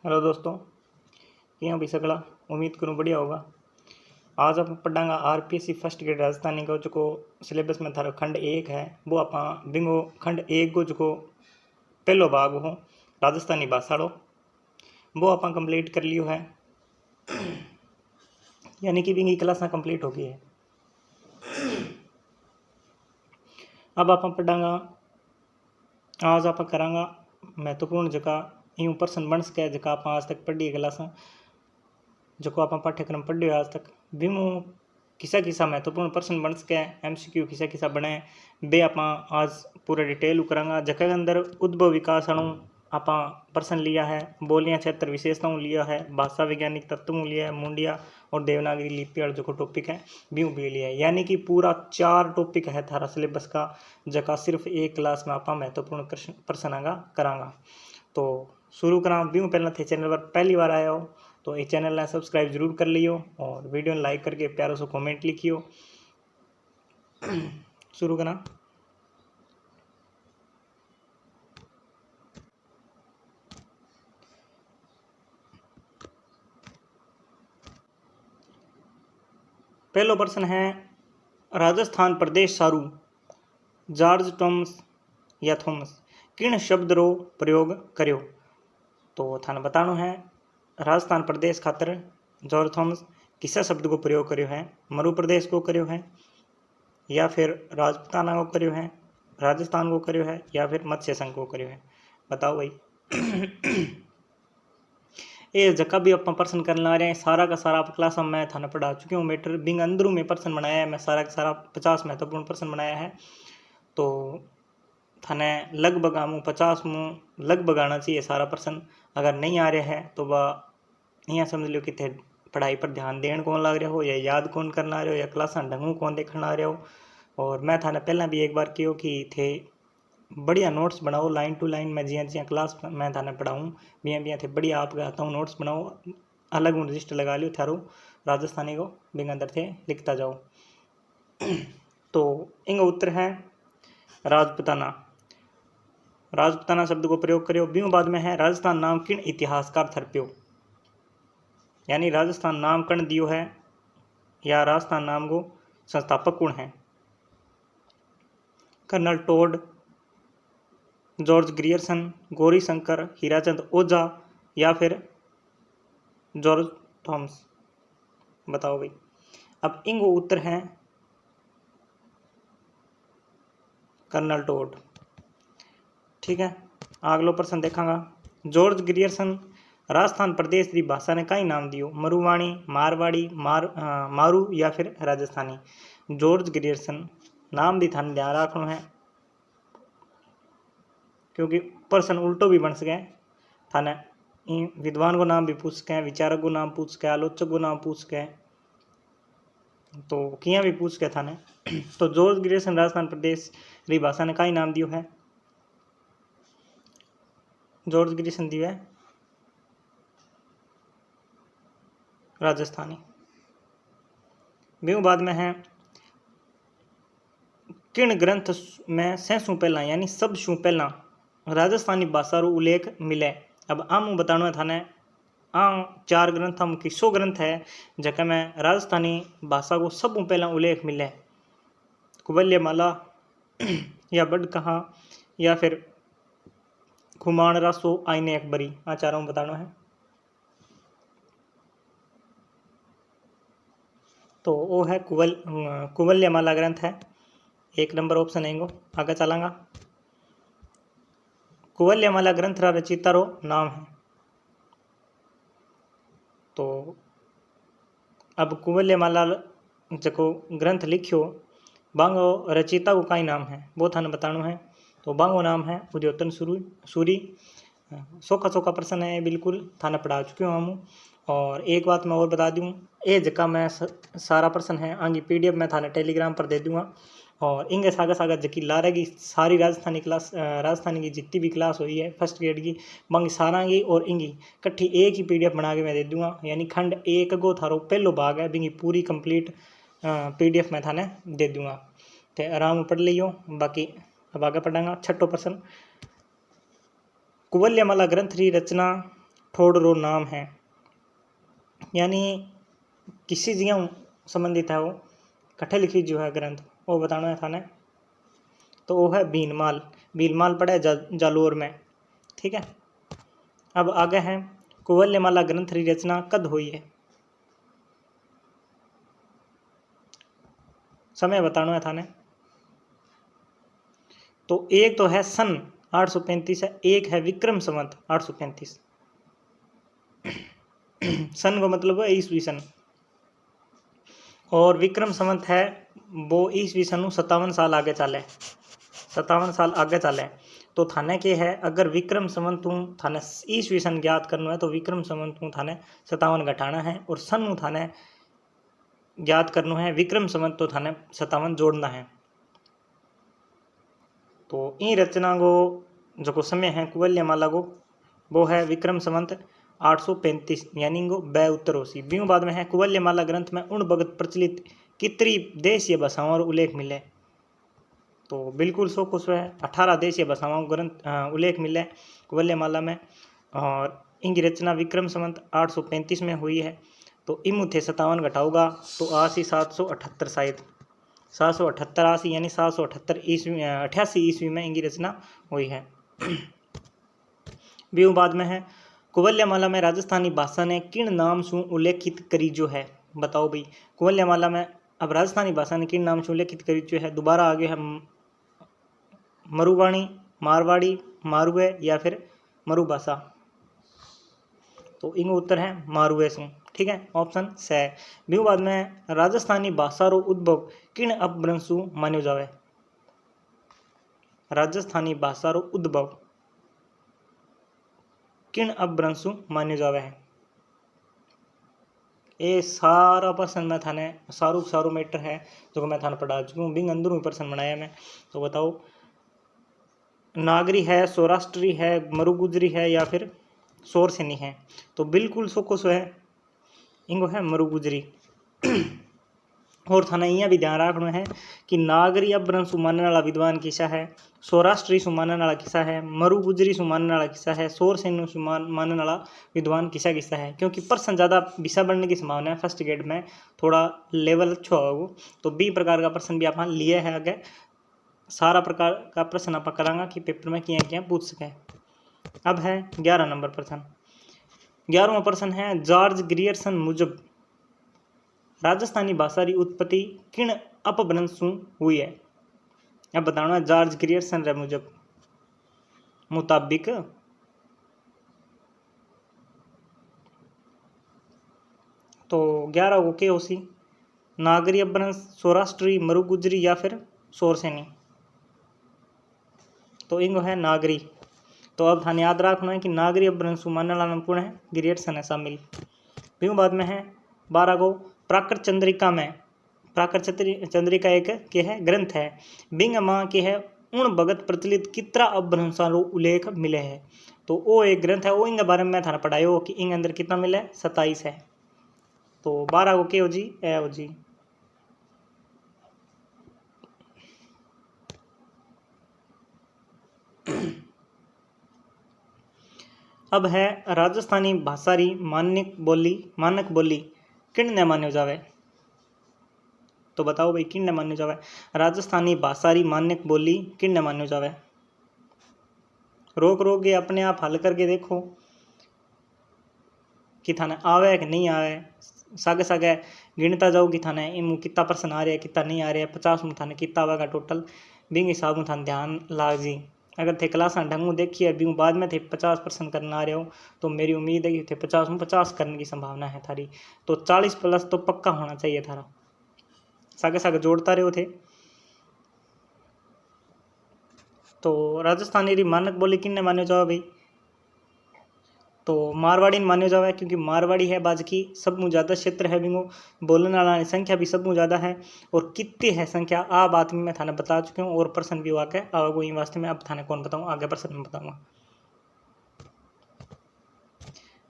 Hello दोस्तों, क्यों भी सकला उम्मीद करूँ बढ़िया होगा। आज आप पढ़ांगा आरपीएससी फर्स्ट ग्रेड राजस्थानी को जो सिलेबस में थारो खंड 1 है वो आप बिंगो खंड 1 को जो पहलो भाग हो राजस्थानी भाषाड़ो वो आप कंप्लीट कर लियो है, यानी कि बिंगी क्लास कंप्लीट हो गई है। अब आप पढ़ांगा आज आप करांगा महत्वपूर्ण जगह यूँ पर्सन बन सके जगह आप आज तक पढ़ी क्लास जो आप पाठ्यक्रम पढ़ आज तक बिमू किसा किसा महत्वपूर्ण प्रश्न बन सके एमसीक्यू किसा किसा बने बे आप आज पूरा डिटेल करांगा। जगह के अंदर उद्भव विकास अणु आप प्रश्न लिया है, बोलियां क्षेत्र विशेषताओं लिया है, भाषा वैज्ञानिक तत्वों लिया है, मुंडिया और देवनागरी लिपि और जो टॉपिक है व्यू भी लिया है, यानी कि पूरा 4 टॉपिक है थारा सिलेबस का जगह सिर्फ एक क्लास में आप महत्वपूर्ण प्रश्न आगा करांगा। तो शुरू करा व्यू पहला थे चैनल पर पहली बार आया हो तो ये चैनल ने सब्सक्राइब जरूर कर लियो और वीडियो ने लाइक करके प्यारों से कमेंट लिखियो। शुरू करा। पहला प्रश्न है राजस्थान प्रदेश सारू जॉर्ज टॉमस या थॉमस किन शब्द रो प्रयोग करो। तो थाने बताना है राजस्थान प्रदेश खातर जॉर्ज थॉमस किसा शब्द को प्रयोग करो है, मरु प्रदेश को करो है या फिर राजपूताना को करो है, राजस्थान को करो है या फिर मत्स्य संघ को करो है। बताओ भाई। ये जगह भी अपन प्रश्न करने आ रहे हैं सारा का सारा क्लास में थाने पढ़ा चुके हूँ मैटर बिंग अंदरू में प्रश्न बनाया है मैं सारा का सारा 50 महत्वपूर्ण प्रश्न बनाया है। तो थाने लगभग हम 50 में लगभग आना चाहिए सारा प्रश्न। अगर नहीं आ रहा है तो वह यहाँ समझ लो कि थे पढ़ाई पर ध्यान देने कौन लग रहा हो या याद कौन करना आ रहे हो या क्लास ढंगू कौन देखना आ रहे हो। और मैं थाने पहला भी एक बार कियो कि थे बढ़िया नोट्स बनाओ लाइन टू लाइन मैं जिया जिया क्लास मैं थाने पढ़ाऊँ बिया बिया थे बढ़िया आप आता हूँ नोट्स बनाओ अलग रजिस्टर लगा लियो थारो राजस्थानी को बिंग अंदर थे लिखता जाओ। तो इंग उत्तर है राजपूताना। राजपूताना शब्द को प्रयोग करो ब्यू बाद में है राजस्थान नाम किन इतिहासकार थरप्यो, यानी राजस्थान नाम कण दियो है या राजस्थान नाम को संस्थापक कौन है। Colonel Tod, George Grierson, Gauri Shankar, Hirachand Ojha या फिर जॉर्ज थॉमस। बताओ भाई। अब इंग उत्तर है कर्नल टोड। ठीक है, अगलो प्रश्न देखांगा। जॉर्ज ग्रियर्सन राजस्थान प्रदेश की भाषा ने कई नाम दियो, मरुवाणी, मारवाड़ी, मारू या फिर राजस्थानी। जॉर्ज ग्रियर्सन नाम भी थाने ध्यान रखना है क्योंकि प्रश्न उल्टो भी बन सके थाने विद्वान को नाम भी पूछ सकें, विचारक को नाम पूछ सके, आलोचक को नाम पूछ सके, तो किया भी पूछ के थाने। तो जॉर्ज ग्रियर्सन राजस्थान प्रदेश री भाषा ने कई नाम दियो है, जॉर्ज ग्रियर्सन दियो है राजस्थानी। ब्यू बाद में है किन ग्रंथ में सैसू पहला यानी सब शू पहला राजस्थानी भाषा रो उल्लेख मिले। अब आम बताना है थाने 4 ग्रंथ हम किसो ग्रंथ है जगह में राजस्थानी भाषा को सब पहला उल्लेख मिले, कुवल्यमाला या बड़ कहा या फिर खुमान रासो आईने अकबरी। चारों बताना है। तो वो है कुवल्यमाला ग्रंथ है, 1 नंबर ऑप्शन है। आगे चलांगा। कुवल्यमाला ग्रंथ रा रचिता रो नाम है। तो अब कुवल्यमाला जो ग्रंथ लिखियो बांगो रचिता को कई नाम है वो थाने बताना है। तो बांगो नाम है उद्योतन सूरी। सोखा सोखा प्रश्न है बिल्कुल थाने पढ़ा चुके हूँ हम। और एक बात मैं और बता दूँ, ये जगह मैं सारा प्रश्न है आगे PDF में थाने टेलीग्राम पर दे दूंगा। और इंगे सागा सागा जकी ला रहेगी सारी राजस्थानी की जितनी भी क्लास हुई है फर्स्ट ग्रेड की बंग सारा की और इंगी कट्ठी एक ही PDF बना के मैं दे दूंगा, यानी खंड 1 को थारो पहलो भाग है बिंगी पूरी कंप्लीट PDF में थाने दे दूंगा। तो आराम पढ़ लियो। बाकी अब आगे पढ़ांगा। छठो प्रश्न कुवल्यमाला ग्रंथ री रचना ठोडरो नाम है, यानी किसी जगह संबंधित है वो कट्ठे लिखी जो है ग्रंथ वो बताना है थाने। तो वो है भीनमाल। भीनमाल पड़ा है जालोर में, ठीक है। अब आगे है कुवल्यमाला ग्रंथ की रचना कद हुई है, समय बताना है थाने। तो एक तो है सन 835 है, एक है विक्रम संवत 835। सन को मतलब है ईसवी सन, और विक्रम संवत है वो ईसवी सन 57 साल आगे चले, 57 साल आगे चले। तो थाने के है अगर विक्रम संवत तू थाने ईसवी सन ज्ञात करना है तो विक्रम संवत तू थाने 57 घटाना है, और सन थाने ज्ञात करना है विक्रम संवत तो थाने 57 जोड़ना है। तो ई रचना को जो समय है कुवल्यमाला को वो है विक्रम संवत 835, यानी गो ब उत्तर होसी। बीऊ बाद में है कुवल्यमाला ग्रंथ में उन भगत प्रचलित कितनी देशीय भाषाओं और उल्लेख मिले। तो बिल्कुल सो कुछ है 18 देशीय भाषाओं ग्रंथ उल्लेख मिले कुवल्यमाला में, और इनकी रचना विक्रम संवत 835 में हुई है। तो इमु थे 57 घटाओगा तो आसी 778 शायद 778 आसी, यानी 778 ईस्वी 88 ईस्वी में इनकी रचना हुई है। बीऊ बाद में है कुवल्यमाला में राजस्थानी भाषा ने किन नाम से उल्लेखित करी जो है, बताओ भाई। कुवल्यमाला में अब राजस्थानी भाषा ने किन नाम से उल्लेखित करी जो है, दोबारा आगे है मरुवाणी, मारवाड़ी, मारुए या फिर मरुभाषा। तो इनका उत्तर है मारुए से, ठीक है, ऑप्शन से। बीऊ बाद में राजस्थानी भाषा रो उद्भव किन अपभ्रंश मान्यो जावे, राजस्थानी भाषा रो उद्भव किन अपभ्रंश मान्यो जावे है। ये सारा प्रश्न मैं थाने सारू मैटर है जो मैं थाने पढ़ा चुका हूँ, बिंग अंदर प्रश्न बनाया मैं। तो बताओ नागरी है, सौराष्ट्री है, मरुगुजरी है या फिर सोरसेनी है। तो बिल्कुल सो है इनको है मरुगुजरी। और थाना यहाँ भी ध्यान रखना है कि नागरी अपभ्रंश मानने वाला विद्वान किसा है, सौराष्ट्री सुमानने वाला किसा है, मरुगुजरी सुमानने वाला किसा है, सोरसेनी मानने वाला विद्वान किसा किसा है। क्योंकि प्रश्न ज़्यादा विषय बनने की संभावना है, फर्स्ट ग्रेड में थोड़ा लेवल अच्छा होगा। तो बी प्रकार का प्रश्न भी आप लिए है, आगे सारा प्रकार का प्रश्न आप करांगा कि पेपर में क्या क्या पूछ सके। अब है 11 नंबर प्रश्न। 11वां प्रश्न है जॉर्ज ग्रियर्सन मुजब राजस्थानी भाषा की उत्पत्ति किन अपभ्रंश हुई है। अब बताना जॉर्ज ग्रियर्सन रे मुजब मुताबिक तो 11 को के होसी नागरी अपभ्रंश, सौराष्ट्री, मरुगुजरी या फिर सोरसेनी। तो इनको है नागरी। तो अब थाने याद रखना है कि नागरी अपभ्रंश मानने वाला कौन है, ग्रियर्सन है शामिल। फिर बाद में है 12 को प्राकृत चंद्रिका में, प्राकृत चंद्रिका एक के है ग्रंथ है, बिंग माँ के है उन भगत प्रचलित कितना अपभ्रंशारो उल्लेख मिले है। तो वो एक ग्रंथ है, वो इनके बारे में मैं थाना पढ़ायो कि इन अंदर कितना मिले 27 है। तो 12 को के हो जी ए हो जी। अब है राजस्थानी भाषा री मानक बोली किन ने मान्यो जावे। तो बताओ भाई किन ने मान्यो जावे, राजस्थानी भाषा री मानक बोली किन ने मान्यो जावे। रोक के अपने आप हल करके देखो कि थाने आवे कि नहीं आवे। सागे सागे गिनता जाओ कि थाने इमू कितना प्रश्न आ रहा है कितना नहीं आ रहा है, 50 में थाने कितना आवेगा टोटल, बिंग हिसाब में थाने ध्यान लाग जी। अगर थे क्लास ढंग देखिए बिंग बाद में थे 50 प्रश्न करना आ रहे हो तो मेरी उम्मीद है कि थे 50 में 50 करने की संभावना है थारी। तो 40 प्लस तो पक्का होना चाहिए थारा। सागे सागे जोड़ता रहे थे। तो राजस्थानी री मानक बोली किन ने मान्यो जावे भाई, तो मारवाड़ी ने मान्यो जावे क्योंकि मारवाड़ी है बाज की सब मुझे ज़्यादा क्षेत्र है, बिंगो बोलने वाला संख्या भी सब मुझे ज़्यादा है। और कितनी है संख्या आ बात में मैं थाने बता चुकी हूँ, और प्रश्न भी आके वो वास्ते में अब थाने कौन बताऊँ, आगे प्रश्न में बताऊँगा।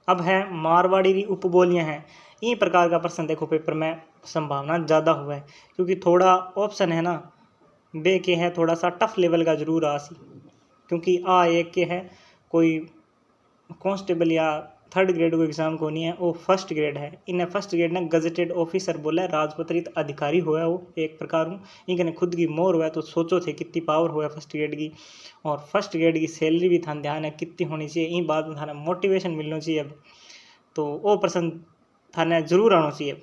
अब है मारवाड़ी की उपबोलियाँ हैं, इन प्रकार का प्रश्न देखो पेपर में संभावना ज़्यादा हुआ है क्योंकि थोड़ा ऑप्शन है ना बे के है थोड़ा सा टफ लेवल का जरूर आसी, क्योंकि आ एक के है कोई कांस्टेबल या थर्ड ग्रेड को एग्जाम को नहीं है, वो फर्स्ट ग्रेड है। इन्हें फर्स्ट ग्रेड ने गजटेड ऑफिसर बोला, राजपत्रित अधिकारी हुआ वो एक प्रकार हूँ, इनके खुद की मोर हुआ। तो सोचो थे कितनी पावर हुआ फर्स्ट ग्रेड की। और फर्स्ट ग्रेड की सैलरी भी थान ध्यान है कितनी होनी चाहिए, इन बात में थाना मोटिवेशन मिलना चाहिए। अब तो वो प्रश्न थाने जरूर आना चाहिए।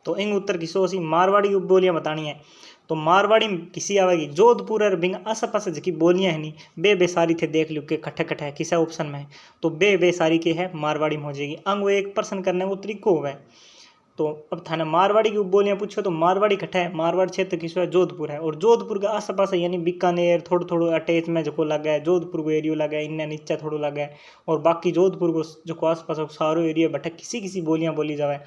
तो इन उत्तर की सोची मारवाड़ी की बोलियां बतानी है। तो मारवाड़ी में किसी आवेगी जोधपुर और बिंग आस पास की बोलियां है नहीं, बे सारी थे देख लो के खट्टे खट्टे है किसा ऑप्शन में है। तो बे सारी के है मारवाड़ी में हो जाएगी। अंग वो एक पर्सन करने वो तरीको हुआ है। तो अब थाने मारवाड़ी की बोलियां पूछो तो मारवाड़ी खट्टा है, मारवाड़ क्षेत्र किसो है जोधपुर है। और जोधपुर के आस पास यानी बीकानेर थोड़ा थोड़ा अटैच में जो लगा है, जोधपुर को एरियो लगा है, इन्हें नीचा थोड़ा लगा है। और बाकी जोधपुर को जो आस पास सारो एरिया बटा किसी किसी बोलियां बोली जावे,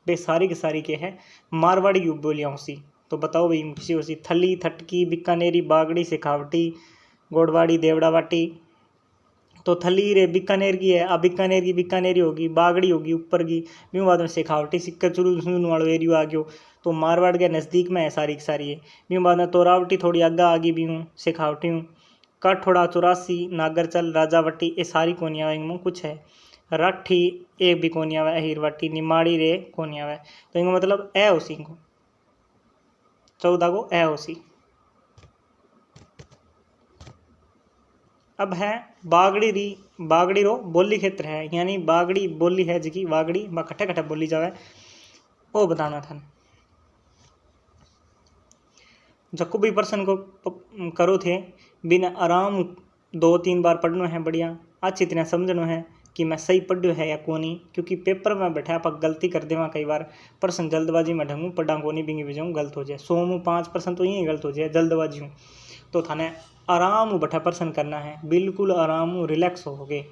वे सारी के सारी के है मारवाड़ी की बोलियां उसी। तो बताओ भाई किसी उसी थली थटकी बीकानेरी बागड़ी शेखावटी गोड़वाड़ी देवड़ावाटी। तो थली रे बीकानेर की है, अब बीकानेर की बीकानेरी होगी, बागड़ी होगी ऊपर की, ब्यूँ बाद में शेखावटी सिक्कर चुरू वालों एरियो आ गयो। तो मारवाड़ के नज़दीक में है सारी की सारी है। ब्यूँ बाद में तोरावटी थोड़ी आगे आ गई ब्यूँ शेखावटी हूँ। काठोड़ा 84 नागरचल राजावटी ये सारी कोनिया इनमें कुछ है। राठी एक भी कोनिया है, हीरवाटी निमाड़ी रे कोनिया है। तो इनको मतलब ए उसी को 14 को ए उसी। अब है बागड़ी रो बोली क्षेत्र है, यानी बागड़ी बोली है जी बागड़ी कट्ठे कट्ठे बोली जावे वो बताना था। जको भी पर्सन को करो थे बिना आराम 2-3 बार पढ़ना है, बढ़िया अच्छी तरह समझना है कि मैं सही पढ़ो है या कोनी। क्योंकि पेपर में बैठा आप गलती कर देवा कई बार, पर्सन जल्दबाजी में ढंगू पढ़ा कोनी बिंगी भेजाऊँ गलत हो जाए, 100 में 5% तो यही गलत हो जाए जल्दबाजी हूँ। तो थाने आराम बैठा पर्सन करना है, बिल्कुल आराम रिलैक्स हो गए,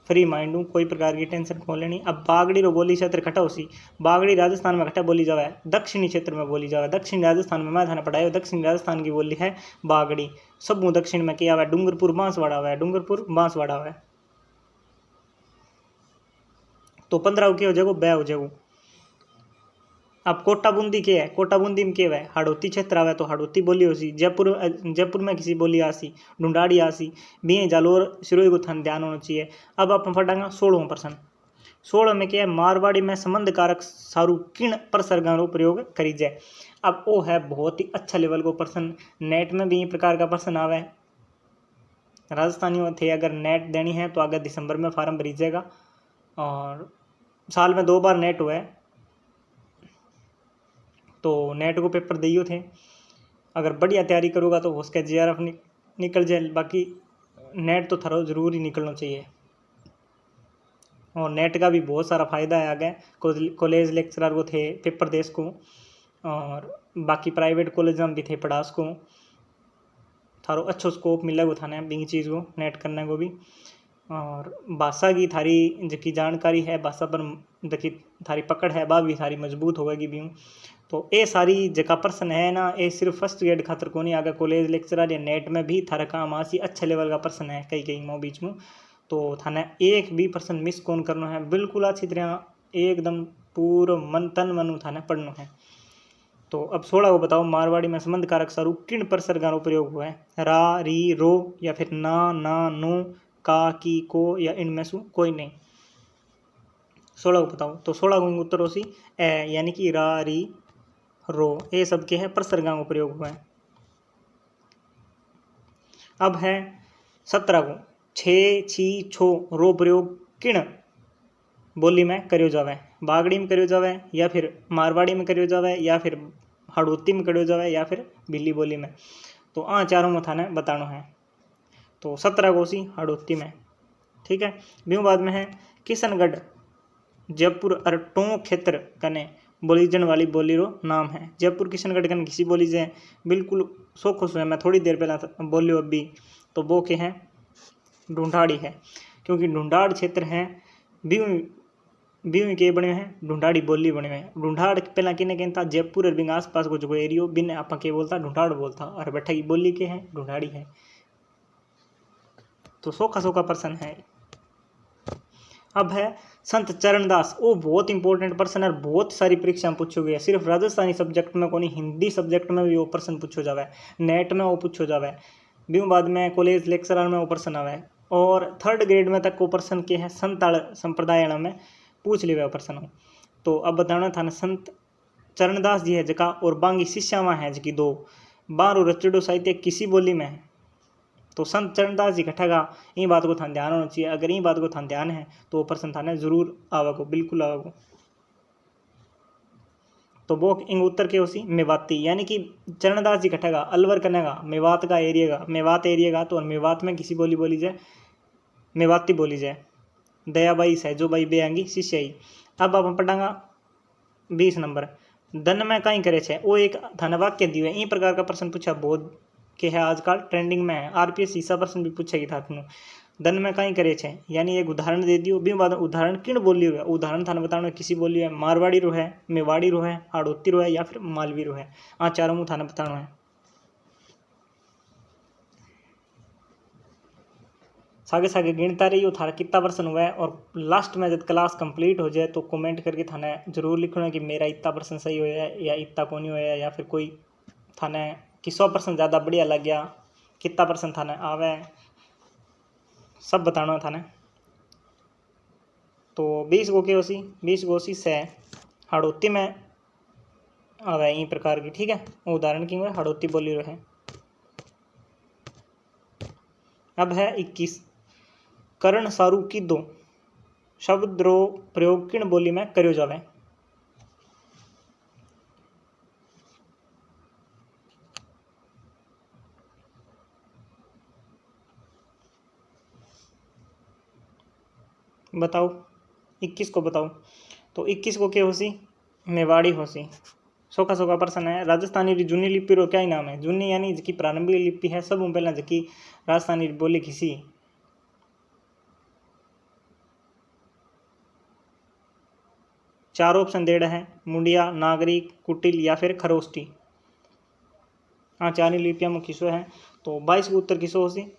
फ्री माइंड हूँ, कोई प्रकार की टेंशन को लेनी। अब बागड़ी रो बोली क्षेत्र खटा उसी, बागड़ी राजस्थान में खटा बोली जावा है, दक्षिणी क्षेत्र में बोली जावा है। दक्षिणी राजस्थान में मैं थाने पढ़ाया, दक्षिणी राजस्थान की बोली है बागड़ी। सब दक्षिण में किया हुआ है, डूंगरपुर बांसवाड़ा हुआ है, डूंगरपुर बांसवाड़ा हुआ है। तो 15 हो जाएगा, 2 हो जाएगा। अब कोटा बूंदी के है, कोटा बूंदी में क्या है हाड़ौती क्षेत्र आवे, तो हाड़ौती बोली होसी। जयपुर में किसी बोली आसी, ढूंढाड़ी आसी, बी जालोर सिरोही को थान ध्यान होना चाहिए। अब अपन पढ़ांगा 16% 16 में क्या है मारवाड़ी में संबंध कारक सारू किण प्रसर्गा रो प्रयोग करी जाए। अब वो है बहुत ही अच्छा लेवल को पर्सन, नेट में भी प्रकार का पर्सन आवे। राजस्थानी थे अगर नेट देनी है तो आगे दिसंबर में फार्म भरी जाएगा, और साल में 2 बार नेट हुआ है। तो नेट को पेपर दिए थे, अगर बढ़िया तैयारी करूँगा तो उसका JRF निकल जाए। बाकी नेट तो थरो ज़रूर ही निकलना चाहिए। और नेट का भी बहुत सारा फ़ायदा है, आगे कॉलेज लेक्चरर को थे पेपर देश को, और बाकी प्राइवेट कॉलेज में भी थे पढ़ास को, थारो अच्छो स्कोप मिलेगा थाने बिंग चीज़ को नेट करने को भी। और भाषा की थारी जकी जानकारी है, भाषा पर जकी थारी पकड़ है, वह भी थारी मजबूत होगी भी। तो ये सारी जगह पर्सन है ना, ये सिर्फ फर्स्ट ग्रेड खातर को नहीं, आगे कॉलेज लेक्चरर या नेट में भी थारा काम आसी अच्छे लेवल का पर्सन है कई मो बीच में। तो थाने एक भी पर्सन मिस कौन करना है, बिल्कुल अच्छी तरह एकदम पूरा मन तन मन थाने पढ़ना है। तो अब 16 को बताओ मारवाड़ी में संबंध कारक सारू किन प्रसर्गा प्रयोग हुआ है, रा री रो या फिर ना नो का की को या इनमें से कोई नहीं। 16 को बताओ। तो 16 को उत्तर हो सी ए, यानी कि रा री रो ये सब के हैं प्रसर्गा को प्रयोग हुआ है। अब है 17 को छे छी छो रो प्रयोग किण बोली में करियो जावे, बागड़ी में करियो जावे या फिर मारवाड़ी में करियो जावे या फिर हाड़ौती में करियो जावे या फिर बिल्ली बोली में। तो चारों में थाने बताना है। तो 17 को सी हाड़ौती में, ठीक है। ब्यूँ बाद में है किशनगढ़ जयपुर और टोंक क्षेत्र कने बोली जन वाली बोली रो नाम है। जयपुर किशनगढ़ कने किसी बोली जाए बिल्कुल सोखो है, मैं थोड़ी देर पहला बोलियो अभी। तो वो के हैं ढूंढाड़ी है, क्योंकि ढूंढाड़ क्षेत्र है बीवी के बने हैं ढूंढाड़ी बोली बने हुए हैं। ढूंढाड़ पहला किने कहता जयपुर और बिंग आस पास को जो एरियो बिन आप के बोलता ढूंढाड़ बोलता, और बैठा की बोली के हैं ढूंढाड़ी है। तो सोखा पर्सन है। अब है संत चरणदास, वो बहुत इंपॉर्टेंट पर्सन है, बहुत सारी परीक्षा में पूछो गया, सिर्फ राजस्थानी सब्जेक्ट में को नहीं हिंदी सब्जेक्ट में भी वो पर्सन पूछो जावे, नेट में वो पूछो जावे, ब्यूँ बाद में कॉलेज लेक्चरर में वो पर्सन आवे। और 3rd ग्रेड में तक को प्रश्न के है संताल संप्रदाय में पूछ लिया प्रश्न हो। तो अब बताना था संत चरणदास जी है जका और बांगी शिष्यावां है जकी 2 बारो रचड़ो साहित्य किसी बोली में है। तो संत चरणदास जी कठेगा ये बात को थान ध्यान होना चाहिए। अगर ये बात को थान ध्यान है तो वो प्रश्न थाने जरूर आवेगो, बिल्कुल आवेगो। तो वो इंग उत्तर के उसी मेवाती, यानी कि चरणदास जी कठेगा अलवर कनेगा मेवात का एरिया, मेवात एरिया का, तो मेवात में किसी बोली जाए मेवाती बोली जाए। दयाबाई सहजोबाई बेआंगी शिष्य ही। अब आप पढ़ांगा 20 नंबर धन में कहीं करे छे, वो एक धन वाक्य दियो है। इन प्रकार का प्रश्न पूछा बहुत के है आजकल ट्रेंडिंग में है। आरपीएस ईसा प्रश्न भी पूछेगी था आपको धन में कहीं करे छे, यानी एक उदाहरण दे दियो भी बाद उदाहरण किन बोली हुआ, उदाहरण थाने बताना किसी बोली है मारवाड़ी रो है, मेवाड़ी रो है, हाड़ोती रो है या फिर मालवी रो है। आ चारों में थाने बताना है। सागे सागे गिनता रही हो थारा कितना प्रश्न हुआ है। और लास्ट में जब क्लास कंप्लीट हो जाए तो कमेंट करके थाने जरूर लिखना कि मेरा इतना प्रश्न सही होया है या इतना को नहीं होया, या फिर कोई थाने कि 100% ज़्यादा बढ़िया लग गया, कितना प्रश्न थाने आवे सब बताना थाने। तो 20 गो के ओसी 20 गो सी से हाड़ोती में आवे इन प्रकार की, ठीक है। उदाहरण की हाड़ोती बोली रहे। अब है 21 करण सारू की 2 शब्द रो प्रयोग किन बोली में करो जावे। बताओ 21 को बताओ। तो 21 को क्या होसी मेवाड़ी होसी। सोखा सोखा प्रश्न है। राजस्थानी री जूनी लिपि रो क्या ही नाम है। जूनी यानी जकी प्रारंभिक लिपि है, सब पहला जकी राजस्थानी बोली किसी 4 ऑप्शन देड़ा है मुंडिया, नागरी, कुटिल या फिर खरोष्टी। हाँ 4 लिपियाँ में किसो है। तो 22 को उत्तर किसो होसी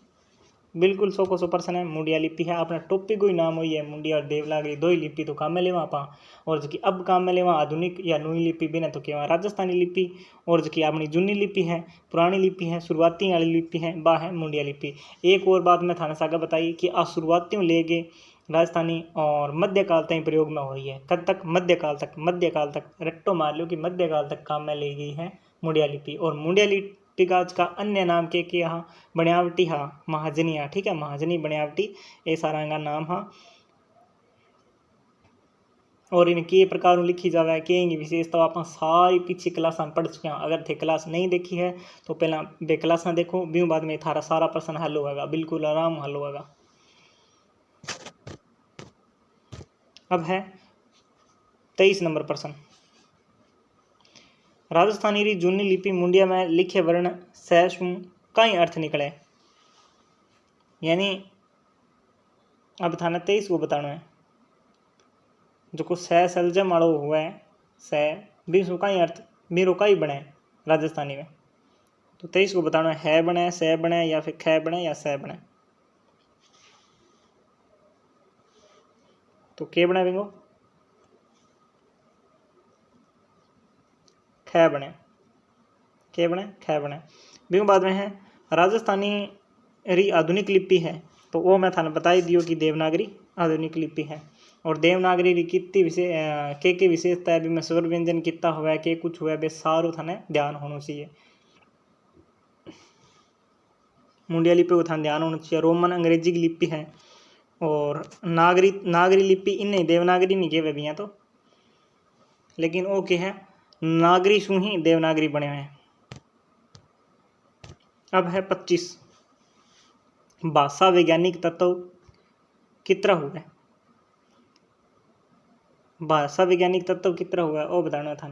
बिल्कुल 100 को 100% है मुंडिया लिपि है। अपना टॉपिक को ही नाम हुई है मुंडिया और देवनागरी 2 ही लिपि तो काम में लेवा आप। और जो कि अब काम में लेवा आधुनिक या नई लिपि बिना तो केवा राजस्थानी लिपि। और जो कि अपनी जूनी लिपि है, पुरानी लिपि है, शुरुआती वाली लिपि है, वह है मुंडिया लिपि। एक और बात मैं थाना सागा बताई कि आ शुरुआतियों ले गए राजस्थानी और मध्यकाल तक प्रयोग में हुई है। कब तक मध्यकाल तक रट्टो मार लो कि मध्यकाल तक काम में ली गई है मुंडिया लिपि। और मुंडिया लिपि का अन्य नाम के यहाँ बनियावटी हा महाजनी हा, ठीक है। महाजनी बनियावटी ये सारा इनका नाम हा। और इनके प्रकार लिखी जावे कहेंगी विशेषता आप सारी पीछे क्लास हम पढ़ चुके हैं। अगर थे क्लास नहीं देखी है तो पहला बे क्लास देखो, भी बाद में थारा सारा प्रश्न हल होगा, बिल्कुल आराम हल होगा। अब है 23 नंबर प्रश्न। राजस्थानी री जूनी लिपि मुंडिया में लिखे वर्ण सह कई अर्थ निकले, यानी अब थाने 23 को बताना है। जो को सह सलजम वालों हुआ है सह भी कई अर्थ मेरो कई बने राजस्थानी में। तो 23 को बताना है बने, सह बने या फिर ख बने या सह बने। तो के बने बिंगो ख बने, के बने ख बने। बिंगो बाद में है राजस्थानी री आधुनिक लिपि है। तो वो मैं थाने बता ही दियो कि देवनागरी आधुनिक लिपि है। और देवनागरी री कितनी के विशेषता है भी में स्वर व्यंजन कितना हुआ के कुछ हुआ बे सारू थाने ध्यान होना चाहिए। मुंडिया लिपि को थाने ध्यान होना चाहिए। रोमन अंग्रेजी की लिपि है। और नागरी लिपि इन्हें देवनागरी नहीं कहे भी हैं तो, लेकिन वो क्या है नागरी सु ही देवनागरी बने हुए हैं। अब है 25 भाषा वैज्ञानिक तत्व कितना हुआ है। भाषा वैज्ञानिक तत्व कितना हुआ है वो बताना था।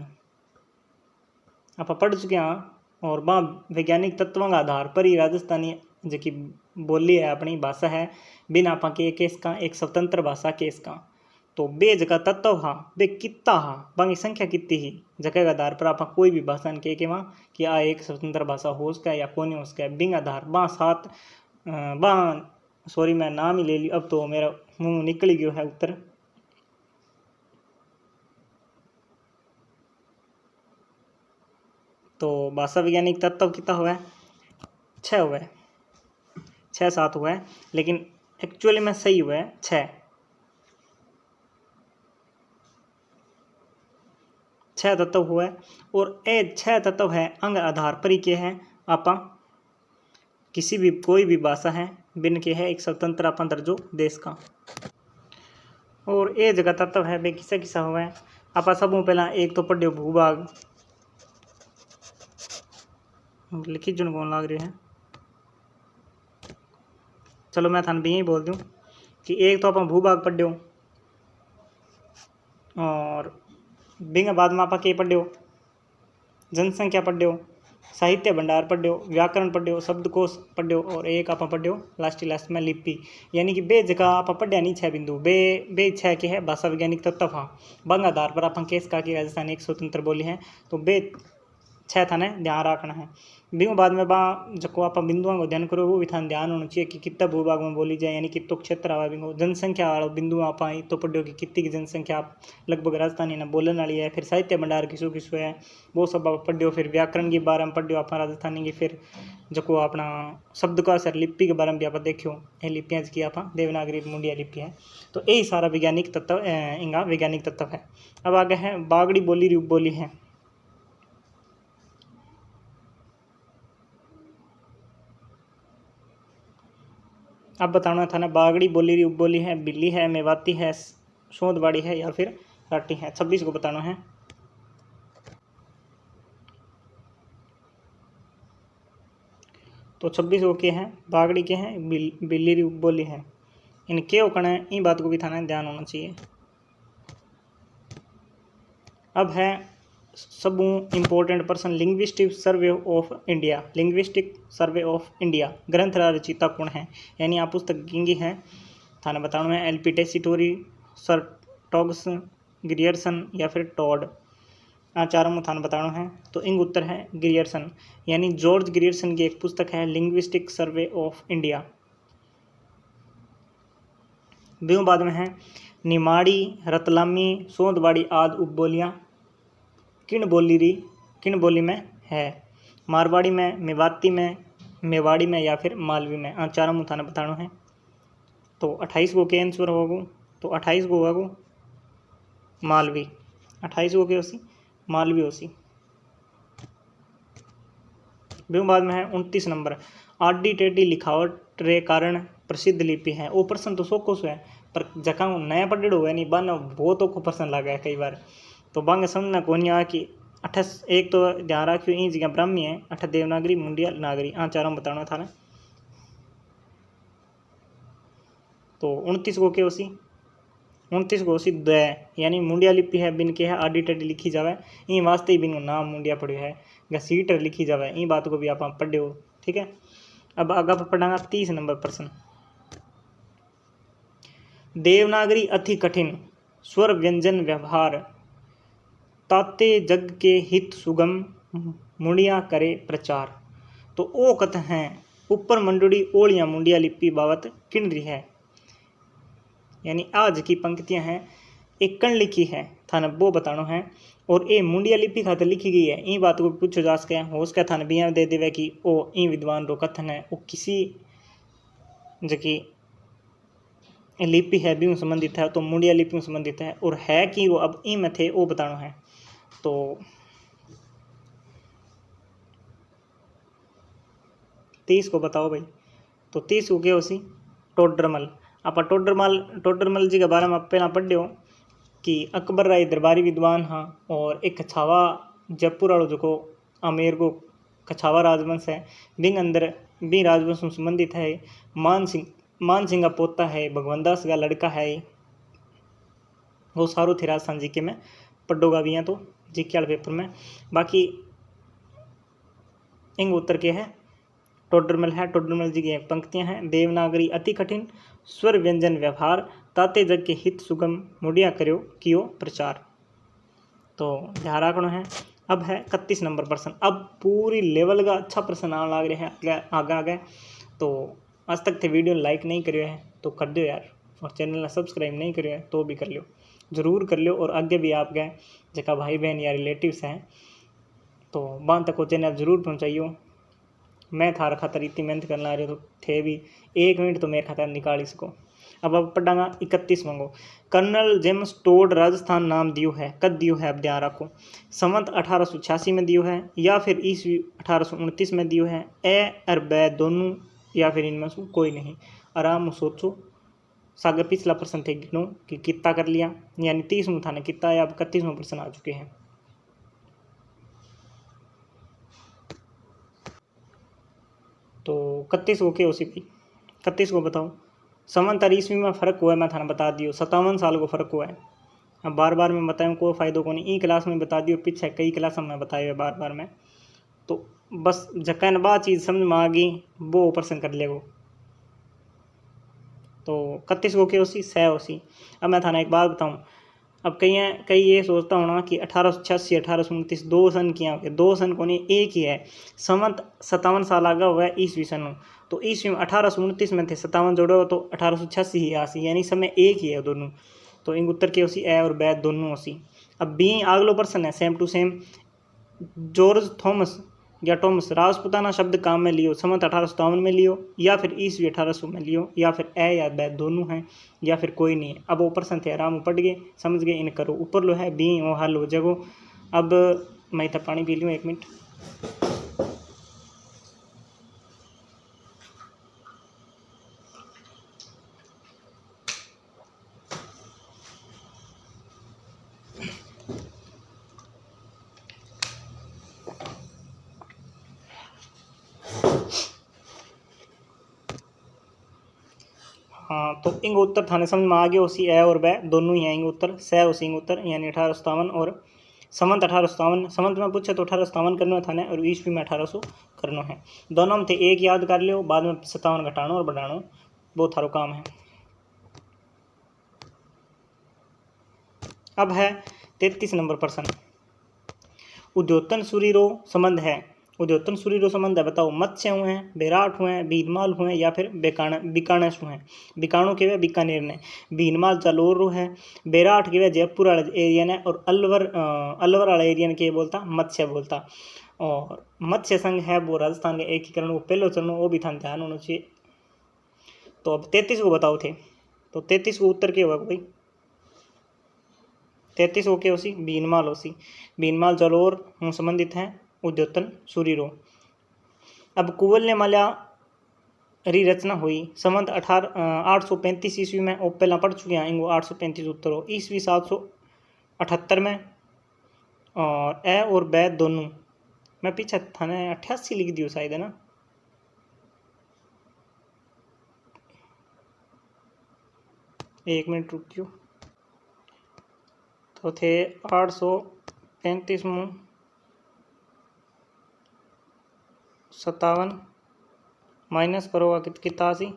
आप पढ़ चुके हैं। और वहाँ वैज्ञानिक तत्वों का आधार पर ही राजस्थानी जो कि बोली है अपनी भाषा है बिना आपा के केस का एक स्वतंत्र भाषा केस का। तो बे जगह तत्व हाँ बे कितना हाँ बाकी संख्या कितनी ही जगह के आधार पर आप कोई भी भाषा के वहाँ कि आ एक स्वतंत्र भाषा हो सका या कौन हो सका बिंग आधार वहाँ सात वहाँ सॉरी मैं नाम ही ले ली, अब तो मेरा मुंह निकल गया है उत्तर। तो भाषा वैज्ञानिक तत्व कितना हुआ है 6 हुआ है, 6-7 हुआ है। लेकिन एक्चुअली में सही हुआ है 6 तत्व हुआ है। और ये 6 तत्व है अंग आधार पर ही के है आपा किसी भी कोई भी भाषा है बिन के है एक स्वतंत्र अपन दर्जो देश का। और ये जगह तत्व है बे किसा किसा हुआ है आपा सबों पहला एक तो पढ़ियो भूभाग लिखी जुन कौन लाग रही है। चलो मैं थाने भी यही बोल दूँ कि एक तो अपन भूभाग पढ़ियो और बिंग बाद में आप पढ़ियो जनसंख्या पढ़ियो साहित्य भंडार पढ़ियो व्याकरण पढ़ियो शब्दकोश पढ़ियो और एक आप पढ़ियो लास्ट में लिपि। यानी कि बे जगह आप पढ़िया नहीं 6 बिंदु बे 6 के है भाषा वैज्ञानिक तत्व हाँ बंग आधार पर अपन केस का कि राजस्थान एक स्वतंत्र बोली है तो बे 6 थाने ध्यान रखना है। बिंगो बाद में बा जको आप बिंदुओं को ध्यान करो वो भी थाने ध्यान होना चाहिए कि कितना भूभाग में बोली जाए यानी कितो क्षेत्र आवा बिंगो जनसंख्या वाला बिंदु आप तो पढ़ो कि कितनी की जनसंख्या आप लगभग राजस्थानी ने बोलने वाली है। फिर साहित्य भंडार किसो है वो सब आप पढ़ो। फिर व्याकरण के बारे में पढ़ो आप राजस्थानी की। फिर जको अपना शब्द का असर लिपि के बारे में भी आप देखियो ये लिपियाँ की आप देवनागरी मुंडिया लिपि है। तो यही सारा वैज्ञानिक तत्व इंगा वैज्ञानिक तत्व है। अब आगे है बागड़ी बोली रूप बोली है। अब बताना था ना बागड़ी बोली उपबोली है बिल्ली है मेवाती है सोंदवाड़ी है या फिर राठी है। 26 को बताना है। तो 26 को क्या है बागड़ी के हैं बिल्ली उपबोली है इनके ओकण है इन बात को भी थाना ध्यान होना चाहिए। अब है सबू important person linguistic survey of India. Linguistic survey of India ग्रंथ रचिता कौन है यानी आप पुस्तक किंगी है थाने बताना है एल.पी. टेसीटोरी सर टॉग्स ग्रियर्सन या फिर टॉड चारों में थाने बताना है। तो इंग उत्तर है ग्रियर्सन यानी जॉर्ज ग्रियर्सन की एक पुस्तक है लिंग्विस्टिक सर्वे ऑफ इंडिया। बियों बाद में है निमाड़ी रतलामी सोंदवाड़ी आदि उपबोलियाँ किन बोली में है मारवाड़ी में मेवाती में मेवाड़ी में या फिर मालवी में चारों में थाने बताना है। तो 28 को के आंसर होगा तो 28 को होगा मालवी 28 को के होसी मालवी होसी। बियों बाद में है 29 नंबर आडी टेढ़ी लिखावट रे कारण प्रसिद्ध लिपि है। वो प्रश्न तो सोको सो है पर जगह नया पढ़ेड़ो हुआ नहीं बन बहुत को प्रश्न लगा है कई बार तो बांगे समझना कौन आ कि 28 एक तो ध्यान रखियो इन जगह ब्राह्मी है 8 देवनागरी मुंडिया नागरी चारों बताना था ना। तो 29 को के होसी 29 को होसी द यानी मुंडिया लिपि है बिन के है आडी टेढ़ी लिखी जावे इन वास्ते ही बिन नाम मुंडिया पढ़ियो है घसीट लिखी जावे इन बात को भी आप पढ़े हो ठीक है। अब आगे पढ़ांगा 30 नंबर प्रश्न देवनागरी अति कठिन स्वर व्यंजन व्यवहार ताते जग के हित सुगम मुंडिया करे प्रचार। तो ओ कथ हैं ऊपर मंडुड़ी ओलियां मुंडिया लिपि बाबत किन रही है यानी आज की पंक्तियां हैं एक कण लिखी है थाने वो बताना है और ये मुंडिया लिपि खातर लिखी गई है इन बात को पूछो जा सके हो उसका थाने बिया दे देवे कि ओ इन विद्वान रो कथन है वो किसी जकी लिपि है भी संबंधित है तो मुंडिया लिपि में संबंधित है और है कि वो अब इन में थे वो बताना है। तो 30 को बताओ भाई। तो 30 को क्या होसी टोडरमल आप टोडरमल जी के बारे में आप पहला पढ़ हो कि अकबर राय दरबारी विद्वान हाँ और एक कछावा जयपुर वालों जो आमेर को कछावा राजवंश है बिंग अंदर भी राजवंश में संबंधित है। मान सिंह का पोता है भगवान दास का लड़का है वो सारो थे राजस्थान जी के में पढ़ोगा भी हैं तो जी के वाले पेपर में। बाकी इंग उत्तर के है टोडरमल है टोडरमल जी की पंक्तियां हैं देवनागरी अति कठिन स्वर व्यंजन व्यवहार ताते जग के हित सुगम मुंडिया करो कियो प्रचार। तो ध्यान रखना है। अब है 31 नंबर प्रश्न अब पूरी लेवल का अच्छा प्रश्न आने लग रहे हैं आगे तो आज तक थे वीडियो लाइक नहीं करियो है तो कर दो यार और चैनल सब्सक्राइब नहीं करियो है तो भी कर लो ज़रूर कर लो और आगे भी आप गए जगह भाई बहन या रिलेटिव्स हैं तो बांध तक चैनल ज़रूर पहुँचाइयो मैं थार खातर इतनी मेहनत करना आ रही तो थे भी 1 मिनट तो मेरे खातर निकाल इसको। अब पढ़ांगा 31 मंगो। कर्नल जेम्स टोड राजस्थान नाम दियो है, कद दियो है, अब ध्यान रखो। संवत 1886 में दियो है या फिर ईस्वी 1829 में दियो है। ए और ब दोनों या फिर इनमें से कोई नहीं। आराम से सोचो। सागर पिछला प्रश्न थे गिनो कि कितना कर लिया, यानी 30 था ने कितना है, अब 31वां प्रश्न आ चुके हैं। तो 31 को क्या उसी भाई 31 को बताओ। संवत और ईस्वी में फ़र्क हुआ है, मैं थाने बता दियो 57 साल को फ़र्क हुआ है। अब बार बार मैं बताऊँ कोई फ़ायदो को नहीं, ई क्लास में बता दियो, पीछे कई क्लास में बताए हुए बार बार में। तो बस जकन बात चीज़ समझ में आ गई वो प्रश्न कर लेगो। तो 31 को क्या उसी सह उसी। अब मैं थाना एक बात बताऊँ, अब कई ये सोचता हूँ ना कि 1886 1829 दो सन किया हो, दो सन को नहीं एक ही है। संवत 57 साल आगा हुआ है ईस्वी सन, तो ईस्वी में 1829 में थे 57 जोड़ो तो 1886 ही आसी, यानी समय एक ही है दोनों। तो इन उत्तर के उसी ए और बै दोनों उसी। अब बी अगलो प्रश्न है same to same. George Thomas या टॉमस राजपुताना शब्द काम में लियो, संवत 1857 में लियो या फिर ईस्वी 1800 में लियो, या फिर ए या बै दोनों हैं, या फिर कोई नहीं है। अब वो प्रश्न थे आराम पढ़ गए समझ गए, इन करो ऊपर लो है बी वो हल हो जगो। अब मैं इतना पानी पी लूँ 1 मिनट। हाँ तो इंग उत्तर थाने समझ में आ गया उसी ए और बै दोनों ही आएंगे उत्तर, सह उसी उत्तर यानी 1857 और संवत 1857। संवत में पूछे तो 1857 करना थाने और ईस्वी में 1800 करना है। दोनों में थे एक याद कर लियो, बाद में 57 घटानो और बढ़ानो वो थारो काम है। अब है 33 नंबर प्रश्न। उद्योतन सूर्यरो संबंध है, उद्योतन सूर्यरो संबंध है बताओ। मत्स्य हुए हैं, बेराट हुए हैं, भीनमाल हुए हैं या फिर बीकानेर हुए हैं। बीकाणु के वे बीकानेर ने, भीनमाल जालोर है, बेराट के वे जयपुर वाले एरिया ने, और अलवर वाला एरिया ने के बोलता मत्स्य बोलता। और मत्स्य संघ है वो राजस्थान का एकीकरण वो पहले चरण वो भी था ध्यान होना चाहिए। तो अब 33 को बताओ थे, तो 33 को उत्तर क्या होगा भाई 33 ओके उसी भीनमाल उसी। भीनमाल जलोर संबंधित हैं उद्योतन सूर्यरो। अब कुवलयमाला री रचना हुई संवत 835 ईस्वी में, वो पहला पढ़ चुके हैं इनको 835 उत्तर हो, ईस्वी 778 में। और ए और बै दोनों मैं पीछे थाने 88 लिख दियो शायद है ना। एक मिनट रुकियो। तो थे 835 में 57 माइनस करो कितना 80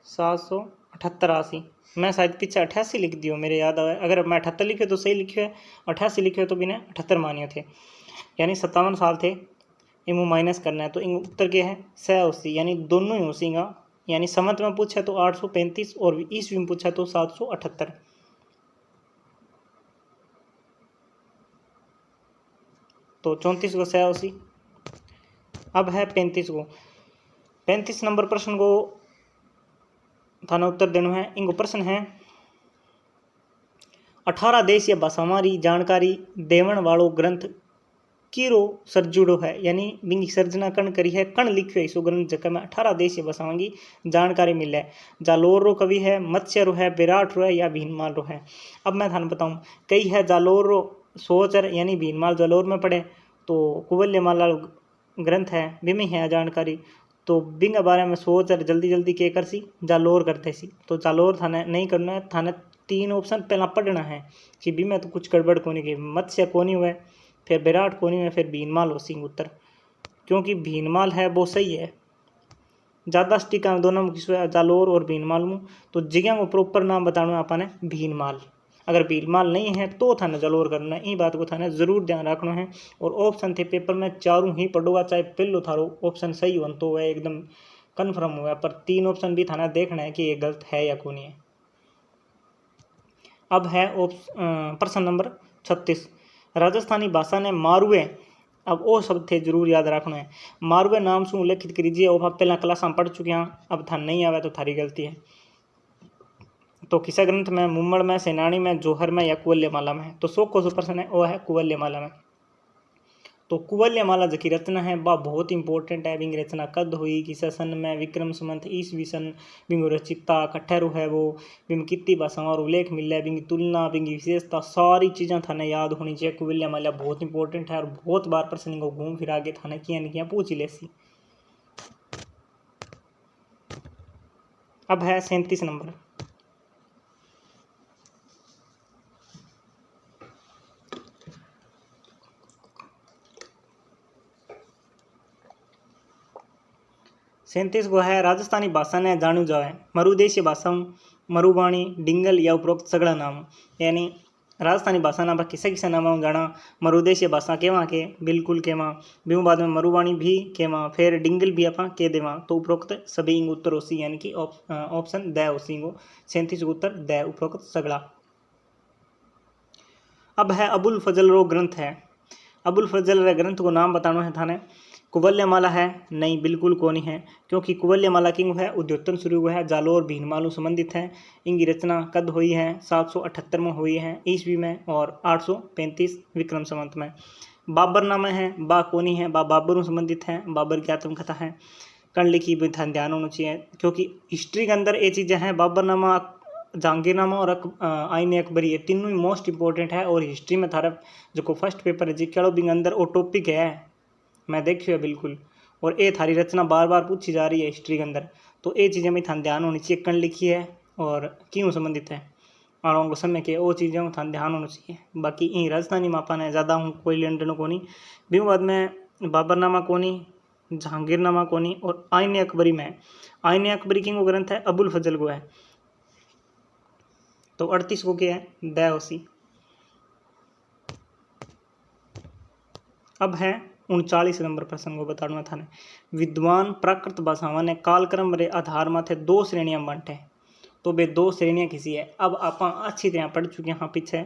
778 80। मैं शायद पीछे 88 लिख दियो मेरे याद आया, अगर मैं 78 लिखे तो सही लिखे है, 88 लिखे तो बिना 78 मानियो थे, यानी 57 साल थे। इमू माइनस करना है तो इन उत्तर के है सह उसी, यानी दोनों ही उसी का। यानी संवत में पूछा तो 835 और ईस्वी में पूछा तो 778। तो 34 को सह उसी। अब है 35 को। 35 नंबर प्रश्न को थाना उत्तर देना है। इनको प्रश्न है 18 देशीय भाषावां री जानकारी देवण वालों ग्रंथ कीरो सर्जुड़ो है, यानी बिंगी सर्जना कण करी है कण लिखियो है सो ग्रंथ जक में 18 देशीय भाषावां की जानकारी मिले। जालोर रो कवि है, मत्स्य रो है, विराट रो है या भीनमाल रो है। अब मैं थाने बताऊँ कई है जालोर रो सोचर यानी भीनमाल जालोर में पढ़े, तो कुवल्यमाला ग्रंथ है बिमें है जानकारी। तो बिंग बारे में सोच और जल्दी जल्दी के कर सी जालोर करते सी, तो जालोर थाने नहीं करना है, थाने 3 ऑप्शन पहला पढ़ना है कि बी में तो कुछ गड़बड़ कोनी की, मत्स्य कोनी हुआ फिर विराट कोनी में फिर भीनमाल हो सिंह उत्तर, क्योंकि भीनमाल है वो सही है। ज़्यादा स्टिका दोनों में किस जालोर और भीनमाल में, तो जगह को प्रॉपर नाम बताना आपने भीनमाल। अगर भीनमाल नहीं है तो थाने जलोर करना है, ये बात को थाने जरूर ध्यान रखना है। और ऑप्शन थे पेपर में चारों ही पढ़ोगा, चाहे पहलो थारो ऑप्शन सही हो तो वह एकदम कन्फर्म हुआ, पर 3 ऑप्शन भी थाना देखना है कि ये गलत है या कौन है। अब है प्रश्न नंबर 36। राजस्थानी भाषा ने मारुए अब वो शब्द थे जरूर याद रखना है। मारवे नाम से उल्लेखित कीजिए। वो आप पहला क्लास में पढ़ चुके हैं, अब थान नहीं आवे तो थारी गलती है। तो किसा ग्रंथ में, मुम्मड़ में, सेनानी में, जोहर में या कुवल्यमाला में? तो 100 को जो प्रश्न है वो है कुवल्यमाला में। तो कुवल्यमाला जकी रचना है वह बहुत इंपॉर्टेंट है। बिंग रचना कद हुई, किस सन में, विक्रम संवत ईस्वी सन, बिंग रचिता कठहरु है वो, बिंग कितनी भाषाओं और उल्लेख मिल है, बिंग तुलना, बिंग विशेषता, सारी चीज़ें थाने याद होनी चाहिए। कुवल्यमाला बहुत इंपॉर्टेंट है और बहुत बार प्रश्न को घूम फिरा के थाने किया नहीं किया पूछ ही लेसी। अब है 37 नंबर। सैंतीस को है राजस्थानी भाषा ने जाणु जावे मरुदेशीय भाषा मरुबाणी डिंगल या उपरोक्त सगड़ा नाम। यानी राजस्थानी भाषा ना किसा किसा नाम जाना। मरुदेशीय भाषा केवा के बिल्कुल केवा, बिहू बाद में मरुबाणी भी केवा, फिर डिंगल भी आप कह देवा। तो उपरोक्त सभी इंग उत्तर होसी, यानी कि ऑप्शन द होसी। 37 उत्तर द उपरोक्त सगड़ा। अब है अबुल फजल रो ग्रंथ है। अबुल फजल रे ग्रंथ को नाम बताना है थाने। कुवल्यमाला है? नहीं, बिल्कुल को नहीं है, क्योंकि कुवल्यमाला किंग है उद्योतन शुरू हुआ है, जालोर भीनमालू संबंधित है। इनकी रचना कद हुई है? 778 में हुई है ईस्वी में और 835 विक्रम संवत में। बाबरनामा है? बा कोनी है, बा बाबर संबंधित है, बाबर की आत्मकथा है। कण लिखी भी ध्यान होना चाहिए, क्योंकि हिस्ट्री के अंदर ये चीज़ें हैं। बाबरनामा, जहांगीरनामा और आईन अकबरी, ये तीनों ही मोस्ट इंपॉर्टेंट है। और हिस्ट्री में थारा जो फर्स्ट पेपर है जी केड़ो भी अंदर वो टॉपिक है, मैं देखियो है बिल्कुल। और ये थारी रचना बार बार पूछी जा रही है हिस्ट्री के अंदर। तो ये चीज़ें में थान ध्यान होनी चाहिए, कण लिखी है और क्यों संबंधित है आड़ों समय के, वो चीज़ें थान ध्यान होना चाहिए। बाकी इन राजधानी मापा ने ज़्यादा हूँ कोई लंडन को नहीं, भी बाद में बाबरनामा को नहीं, जहांगीरनामा को नहीं। और आईन अकबरी में, आईन अकबरी किंग ग्रंथ है अबुल फजल को है। तो 38 को क्या है? द होसी। अब है 39 नंबर प्रश्न को बताना था। विद्वान प्राकृत भाषाओं ने कालक्रम रे आधार माथे 2 श्रेणियां बांटे। तो वे 2 श्रेणियां किसी है? अब आप अच्छी तरह पढ़ चुके हैं पीछे,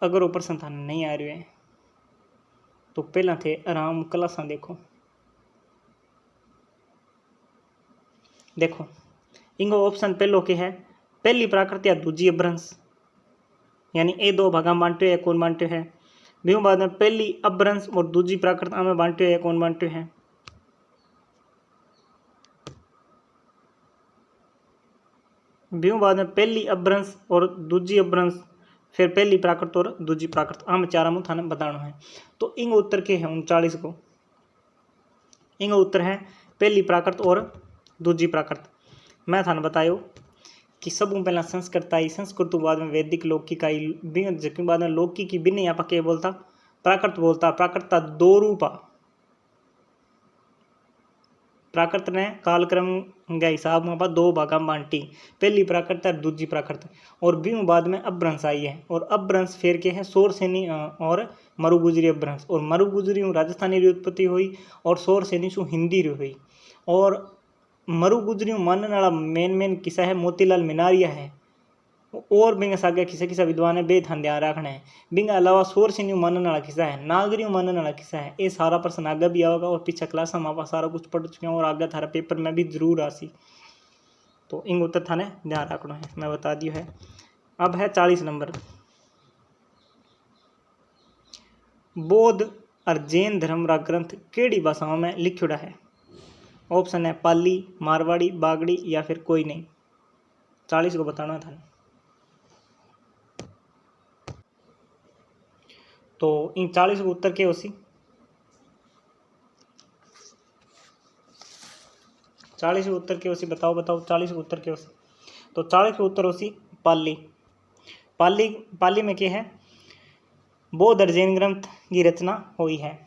अगर वो प्रश्न था नहीं आ रही है तो पहला थे आराम क्लासा देखो। देखो इनको ऑप्शन पहलो के है पहली प्राकृत या दूजी अभ्रंश, यानी ए 2 भागा बांटे है, कौन बांटे है। भी बाद में पहली अभ्रंश और दूजी प्राकृत में बांटे है, कौन बांटे है। भी बाद में पहली अभ्रंश और दूजी अभ्रंश, फिर पहली प्राकृत और दूजी प्राकृत, आम चारा में थाने बताना है। तो इंग उत्तर के है 39 को, इंग उत्तर है पहली प्राकृत और दूजी प्राकृत। मैं थाने बतायो कि सब पहला संस्कृत आई, संस्कृत बाद में वैदिक लौकिक आई, जिसके बाद में लौकिक की बिन यहाँ पर क्या बोलता? प्राकृत बोलता। प्राकृत का 2 रूप, प्राकृत ने कालक्रम के हिसाब में 2 भागा में बांटी, पहली प्राकृत और दूजी प्राकृत। और भी बाद में अपभ्रंश आई है, और अपभ्रंश फिर के है शोरसेनी और मरुगुजरी अपभ्रंश। और मरुगुजरी राजस्थानी री उत्पत्ति हुई और शोरसेनी सु हिंदी री हुई। और मरुगुजरी मानने वाला मेन किस्सा है मोतीलाल मिनारिया है। और बिंग सागे किसा किसा विद्वान है बेथान ध्यान रखना है। बिंग अलावा शोर सिंह मानने वाला किस्सा है, नागरियों मानने वाला किस्सा है। ये सारा प्रश्न आगे भी आएगा और पीछे क्लास में आप सारा कुछ पढ़ चुके हैं और आगे थारा पेपर में भी जरूर आसी। तो इंग उत्तर थाने ध्यान रखना है, मैं बता दियो है। अब है 40 नंबर। बौद्ध और जैन धर्म रा ग्रंथ केड़ी भाषाओं में लिखियोड़ा है? ऑप्शन है पाली, मारवाड़ी, बागड़ी या फिर कोई नहीं। 40 को बताना था। तो इन 40 को उत्तर के होसी, 40 को उत्तर के होसी बताओ 40 को उत्तर के होसी। तो 40 को उत्तर होसी पाली। पाली में क्या है? बौद्ध और जैन ग्रंथ की रचना हुई है।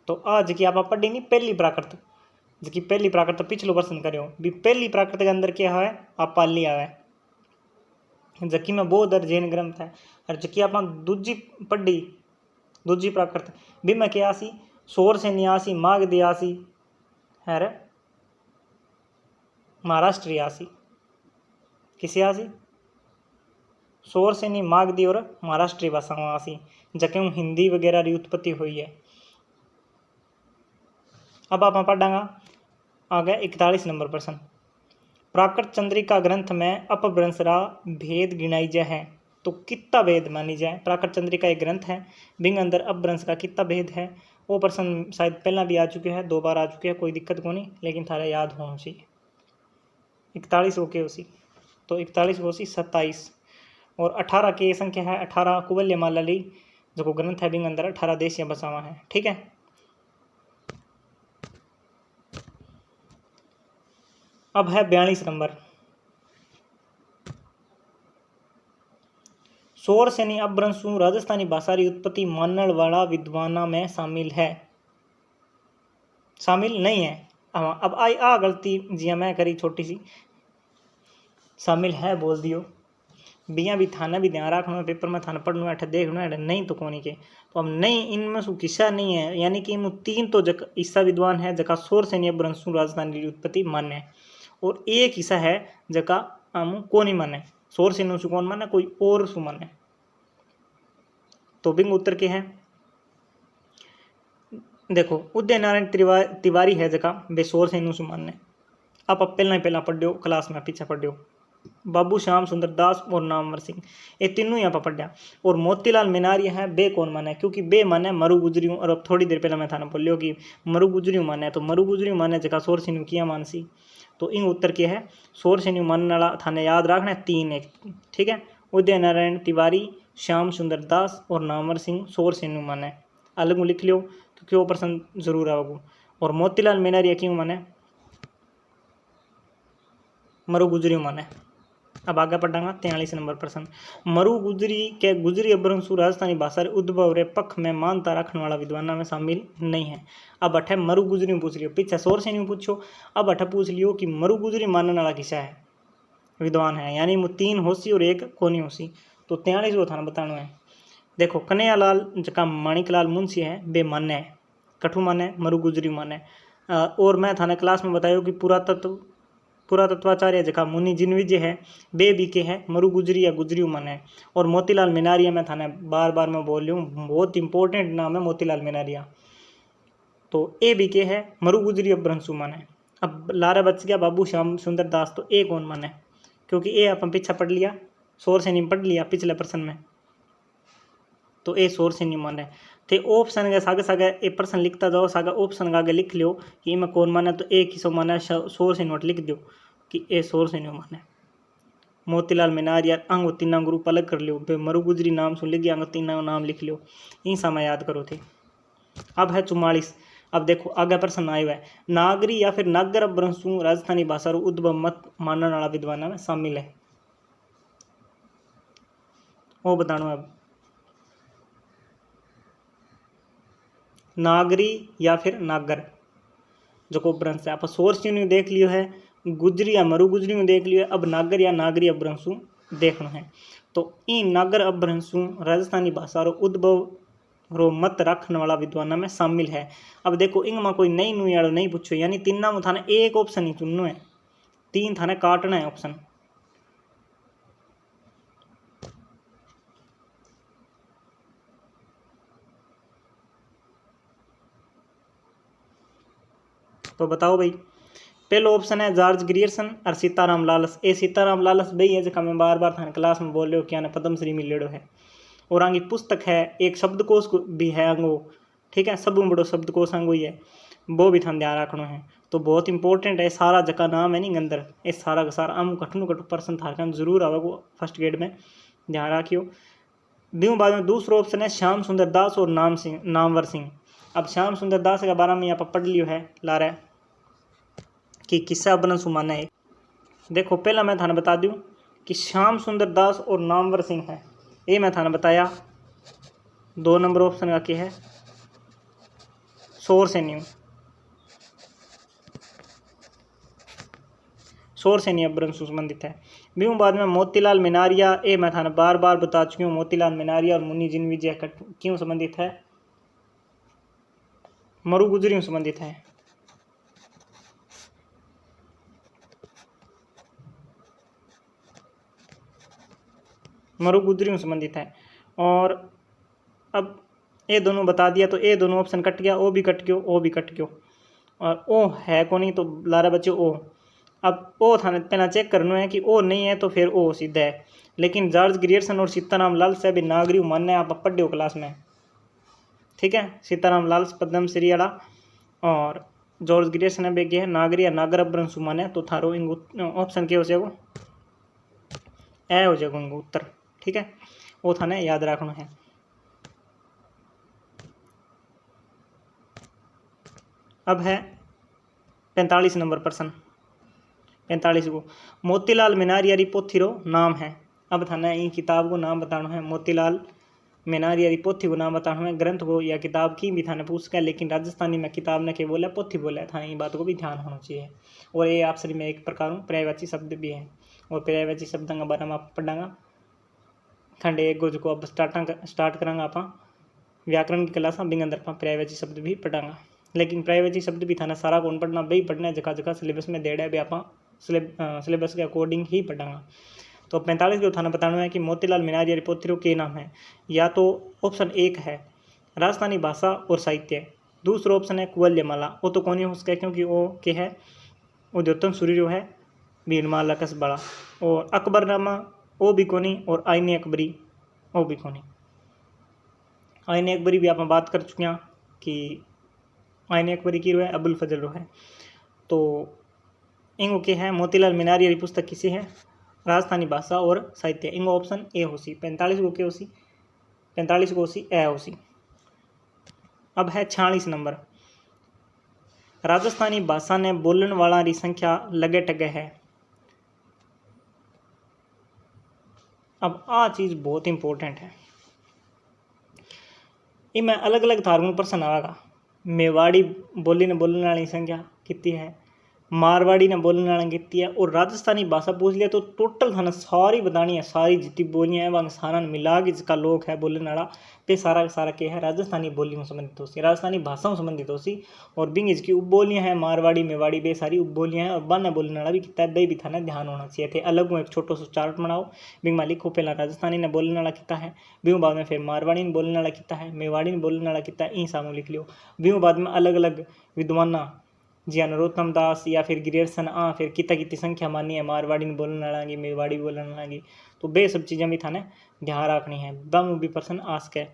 तो आज की आप पढ़ी नहीं पहली प्राकृत, जबकि पहली प्राकृत पिछलो प्रश्न करो भी पहली प्राकृत के अंदर क्या है? आप पाली आवे, जबकि में बौद्ध और जैन ग्रंथ है। और जबकि आप दूजी पढ़ी दूजी प्राकृत भी में क्या आसी? शोर से न्यासी, माग दियासी है रे, महाराष्ट्र आसी, किसी आसी शोर से नहीं मागधी और महाराष्ट्रीय भाषाओं आसी, जके हिंदी वगैरह की उत्पत्ति हुई है। अब आप पढ़ांगा आगे 41 नंबर प्रश्न। प्राकृत चंद्रिका ग्रंथ में अपभ्रंश रा भेद गिनाई जाए है तो कितना भेद मानी जाए। प्राकृत चंद्रिका एक ग्रंथ है, बिंग अंदर अपभ्रंश का कितना भेद है। वो प्रश्न शायद पहला भी आ चुके हैं, 2 बार आ चुके हैं, कोई दिक्कत को नहीं, लेकिन थारा याद होना चाहिए। 41 हो के उसी तो 41 हो सी 27 और 18 की संख्या है। 18 कुवल्य माला ली जो ग्रंथ है, बिंग अंदर 18 देशियां बसावा है। ठीक है, अब है 42 नंबर। शोर सैनी अपभ्रंशों राजस्थानी भाषा की उत्पत्ति मानने वाला विद्वाना में शामिल है, शामिल नहीं है। हाँ, अब आई आ गलती जी मैं करी छोटी सी, शामिल है बोल दियो। बिया भी थाना भी ध्यान रखना, पेपर में थाना पढ़ना है, देखना है, नहीं तो कोनी के। तो अब नहीं, इनमें सु किस्सा नहीं है, यानी कि इनमें 3 तो जक ईसा विद्वान है जका शोर सैनी अपभ्रंशों राजस्थानी की उत्पत्ति माने, और एक ईसा है जका हम कोनी माने। शोर सैनी सु कौन माने, कोई और सु माने। तो बिंग उत्तर के हैं, देखो उदय नारायण तिवारी है जका बे शोर सैनी सु माने। आप पहला पढ़ो क्लास में, पीछे पढ़ो। बाबू श्याम सुंदर दास और नामवर सिंह, ये तीनों यहाँ पर पढ़ा। और मोतीलाल मिनारिया है, बे कौन माने, क्योंकि बे माने मरु गुजरियों। और अब थोड़ी देर पहले मैं थाना बोलियो कि मरु गुजरियों माने, तो मरु गुजरियों माने जगह शोर सैनी किया मानसी। तो इन उत्तर के है शोर सैनी मानने वाला थाने याद रखना है 3 एक। ठीक है, उदय नारायण तिवारी, श्याम सुंदर दास और नामवर सिंह शोर सैनी माने। अलग में लिख लियो तो क्यों प्रश्न जरूर आओगे। और मोतीलाल मिनारिया क्यों माने, मरु गुजरियों माने। अब आगे पढ़ांगा 43 नंबर प्रश्न। मरु गुजरी के गुजरी अपभ्रंशों राजस्थानी भाषा उद्भव रे पक्ष में मानता रखने वाला विद्वाना में शामिल नहीं है। अब अठे मरु गुजरी पूछ लियो, पीछे शोर सैनी पूछो, अब अठे पूछ लियो कि मरु गुजरी मानने वाला किसा है, विद्वान है, यानी 3 होसी और 1 कोनी होसी। तो 43 वो थाना बताना है। देखो कन्हैयालाल जका माणिकलाल मुंशी है, बे माने है, कठू माने, मरु गुजरी माने। और मैं थाने क्लास में बताया कि पुरातत्वाचार्य जका मुनि जिनविजय है, बे बी के है मरु गुजरी या गुजरियों माने। और मोतीलाल मिनारिया में थाने बार बार मैं बोल रही हूँ, बहुत इंपॉर्टेंट नाम है मोतीलाल मिनारिया। तो ए बी के है मरु गुजरी अपभ्रंशों माने। अब लारा बच गया बाबू श्याम सुंदर दास, तो ए कौन माने, क्योंकि ए अपन पीछा पढ़ लिया, शोर सैनी पढ़ लिया पिछले प्रश्न में, तो ए शोर सैनी माने। थे ऑप्शन के सागे सागे ए प्रश्न लिखता जाओ, सागे ऑप्शन के आगे लिख लियो कि इनमें कौन माने, तो ए किसो माने, शोर सैनी नोट लिख दो कि ए शोर सैनी माने। मोतीलाल मिनारिया अंग तीना ग्रुप अलग कर लियो, मरु गुजरी नाम सुन लिख गया, अंग तीना नाम लिख लियो, इन समय याद करो थे। अब है 44। अब देखो आगे प्रश्न आयो है, नागरी या फिर नागर अपभ्रंशों राजस्थानी भाषा रो उद्भव मत मानने वाला विद्वाना में शामिल है, वो बताना। अब नागरी या फिर नागर जो को अपभ्रंश है, आप शोर सैनी देख लियो है, गुजरी या मरु गुजरी में देख लियो है, अब नागर या नागरी अपभ्रंशों देखना है। तो इन नागर अपभ्रंशों राजस्थानी भाषा रो उद्भव रो मत रखने वाला विद्वाना में शामिल है। अब देखो इनमें कोई नई नुई वालों नहीं पूछो, यानी तीनों में थाने एक ऑप्शन ही चुनना है, 3 थाने काटना है ऑप्शन। तो बताओ भाई, पहला ऑप्शन है जॉर्ज ग्रियर्सन और सीताराम लालस। ए सीताराम लालस भाई है जका मैं बार बार थाने क्लास में बोल रहे हो क्या ना पद्मश्री मिलेड़ो है। और आगे पुस्तक है, एक शब्दकोश भी है अंगो, ठीक है, सब बड़ो शब्दकोश अंगो ही है, वो भी थाने ध्यान रखना है। तो बहुत इंपॉर्टेंट है, सारा जका नाम है नहीं अंदर, ये सारा का सारा हम कठिन कठिन पर्सन थार जरूर आवेगो फर्स्ट ग्रेड में, ध्यान रखियो। बीऊ बाद में दूसरा ऑप्शन है श्याम सुंदर दास और नामवर सिंह। अब श्याम सुंदर दास के बारे में यहाँ पर पढ़ लियो है लारा कि किस्सा अपभ्रंशों माने है। देखो पहला मैं थाने बता दूं कि श्याम सुंदर दास और नामवर सिंह है, ये मैं थाने बताया। 2 नंबर ऑप्शन का क्या है, शोर सैनी, शोर सैनी अपभ्रंशों संबंधित है। बीऊ बाद में मोतीलाल मिनारिया, ये मैं थाने बार बार बता चुकी हूँ, मोतीलाल मिनारिया और मुनि जिनविजय क्यों संबंधित है, मरु गुजरियों संबंधित है। मरु गुजरी संबंधित है। और अब ये दोनों बता दिया तो ये दोनों ऑप्शन कट गया, ओ भी कट गयो, ओ भी कट गयो। और ओ है को नहीं तो लारा बच्चे ओ। अब ओ थाने पहला चेक करना है कि ओ नहीं है तो फिर ओ सीधा है। लेकिन जॉर्ज ग्रियर्सन और सीताराम लाल से भी नागरी मानना है, आप पढ़े हो क्लास में, ठीक है। सीताराम लाल पद्मश्री वाला और जॉर्ज ग्रियर्सन है है नागरी या नागर अपभ्रंश माने, तो थारो ऑप्शन क्या हो जाएगा, ए हो जाएगा इनका उत्तर, ठीक है। वो थाने याद रखना है। अब है 45 नंबर प्रश्न। 45 को मोतीलाल मेनारियारी पोथी रो नाम है। अब थाने इन किताब को नाम बताना है। मोतीलाल मेनारियारी पोथी को नाम बताना है। ग्रंथ को या किताब की भी थाने पूछ के, लेकिन राजस्थानी में किताब ने के बोला पोथी बोला थाने, ये बात को भी ध्यान होना चाहिए। और ये आप सभी में एक प्रकार पर्यायवाची शब्द भी है, और पर्यायवाची शब्दों के बारे में आप पढ़ांगा खंड एक गोज को। अब स्टार्ट करांगा आप व्याकरण की क्लास बिंग अंदर पर्यायवाची शब्द भी पढ़ांगा। लेकिन पर्यायवाची शब्द भी थाना सारा कौन पढ़ना भाई पढ़ना है, जगह जगह सिलेबस में देड़ा है भी आप सिलेबस के अकॉर्डिंग ही पढ़ांगा। तो 45 को थाना बताना है कि मोतीलाल मेनारियारी पोथी के नाम है। या तो ऑप्शन 1 है राजस्थानी भाषा और साहित्य, दूसरा ऑप्शन है कुवल्यमाला, वो तो कौन ही हो सके क्योंकि वो क्या है उद्योतन सूर्य जो है बीरमाला कसबाड़ा, और अकबरनामा वो भी कोनी, और आईने अकबरी वो भी कोनी। आईने अकबरी भी आप बात कर चुके हैं कि आईने अकबरी की रो है अबुल फजल रो है। तो इनको क्या है मोतीलाल मेनारियारी पुस्तक किसी है राजस्थानी भाषा और साहित्य, इनको ऑप्शन ए हो सी। 45 को क्या हो सी, 45 को सी ए हो सी। अब है 46 नंबर। राजस्थानी भाषा ने बोलने वाला की संख्या लगे टगे है। अब आ चीज बहुत इंपॉर्टेंट है, इनमें अलग अलग धार्मिक प्रश्न आएगा। मेवाड़ी बोली ने बोलने वाली संख्या कितनी है, मारवाड़ी ने बोलने वाला कितनी है, और राजस्थानी भाषा पूछ लिया तो टोटल थाना सारी बतानी है, सारी जितनी बोलियाँ हैं वहाँ सारा मिला के जिसका लोग है बोलने वाला पे सारा का सारा क्या है राजस्थानी बोली में संबंधित हो सी, राजस्थानी भाषा में संबंधित हो सी। और बिंग इसकी उपबोलियाँ हैं मारवाड़ी मेवाड़ी बे सारी उपबोलियाँ हैं, और बाना बोलने वाला भी कितना है भी थाना ध्यान होना चाहिए थे। अलग में एक छोटो सा चार्ट बनाओ, बिंग मालिक को पहला राजस्थानी ने बोलने वाला कितना है, बिंग बाद में फिर मारवाड़ी ने बोलने वाला कितना है, मेवाड़ी ने बोलने वाला कितना है, इन सामू लिख लियो। बिंग बाद में अलग अलग विद्वाना जी नरोत्तम दास या फिर ग्रियर्सन फिर कितनी संख्या मानी है, मारवाड़ी में बोलने लगी मेवाड़ी बोलने लगी, तो बे सब चीज़ें भी थाने ध्यान रखनी है, बम भी पर्सन आस्क है।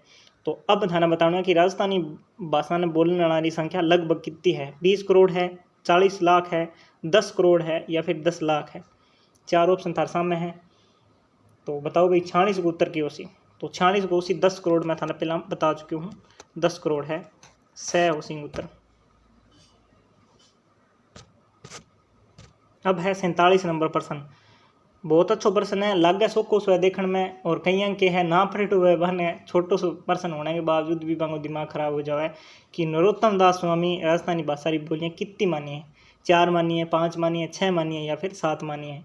तो अब थाना बताना है कि राजस्थानी भाषा में बोलने वाली संख्या लगभग कितनी है, 20 करोड़ है, 40 लाख है, 10 करोड़ है या फिर 10 लाख है। चार ऑप्शन थार सामने है, तो बताओ भाई 46 को उत्तर की ओसी। तो 46 को ओसी 10 करोड़ मैं थाना पहला बता चुकी हूँ, 10 करोड़ है सह होसी उत्तर। अब है 47 नंबर प्रश्न। बहुत अच्छा प्रश्न है, लागे सोको सो है देखने में, और कई अंक के है ना पलट हुए बने छोटो सो प्रश्न होने के बावजूद भी बांगो दिमाग खराब हो जाए कि नरोत्तम दास स्वामी राजस्थानी भाषा की बोलियाँ कितनी मानी है, 4 मानी है, 5 मानी है, 6 मानी है या फिर 7 मानी है।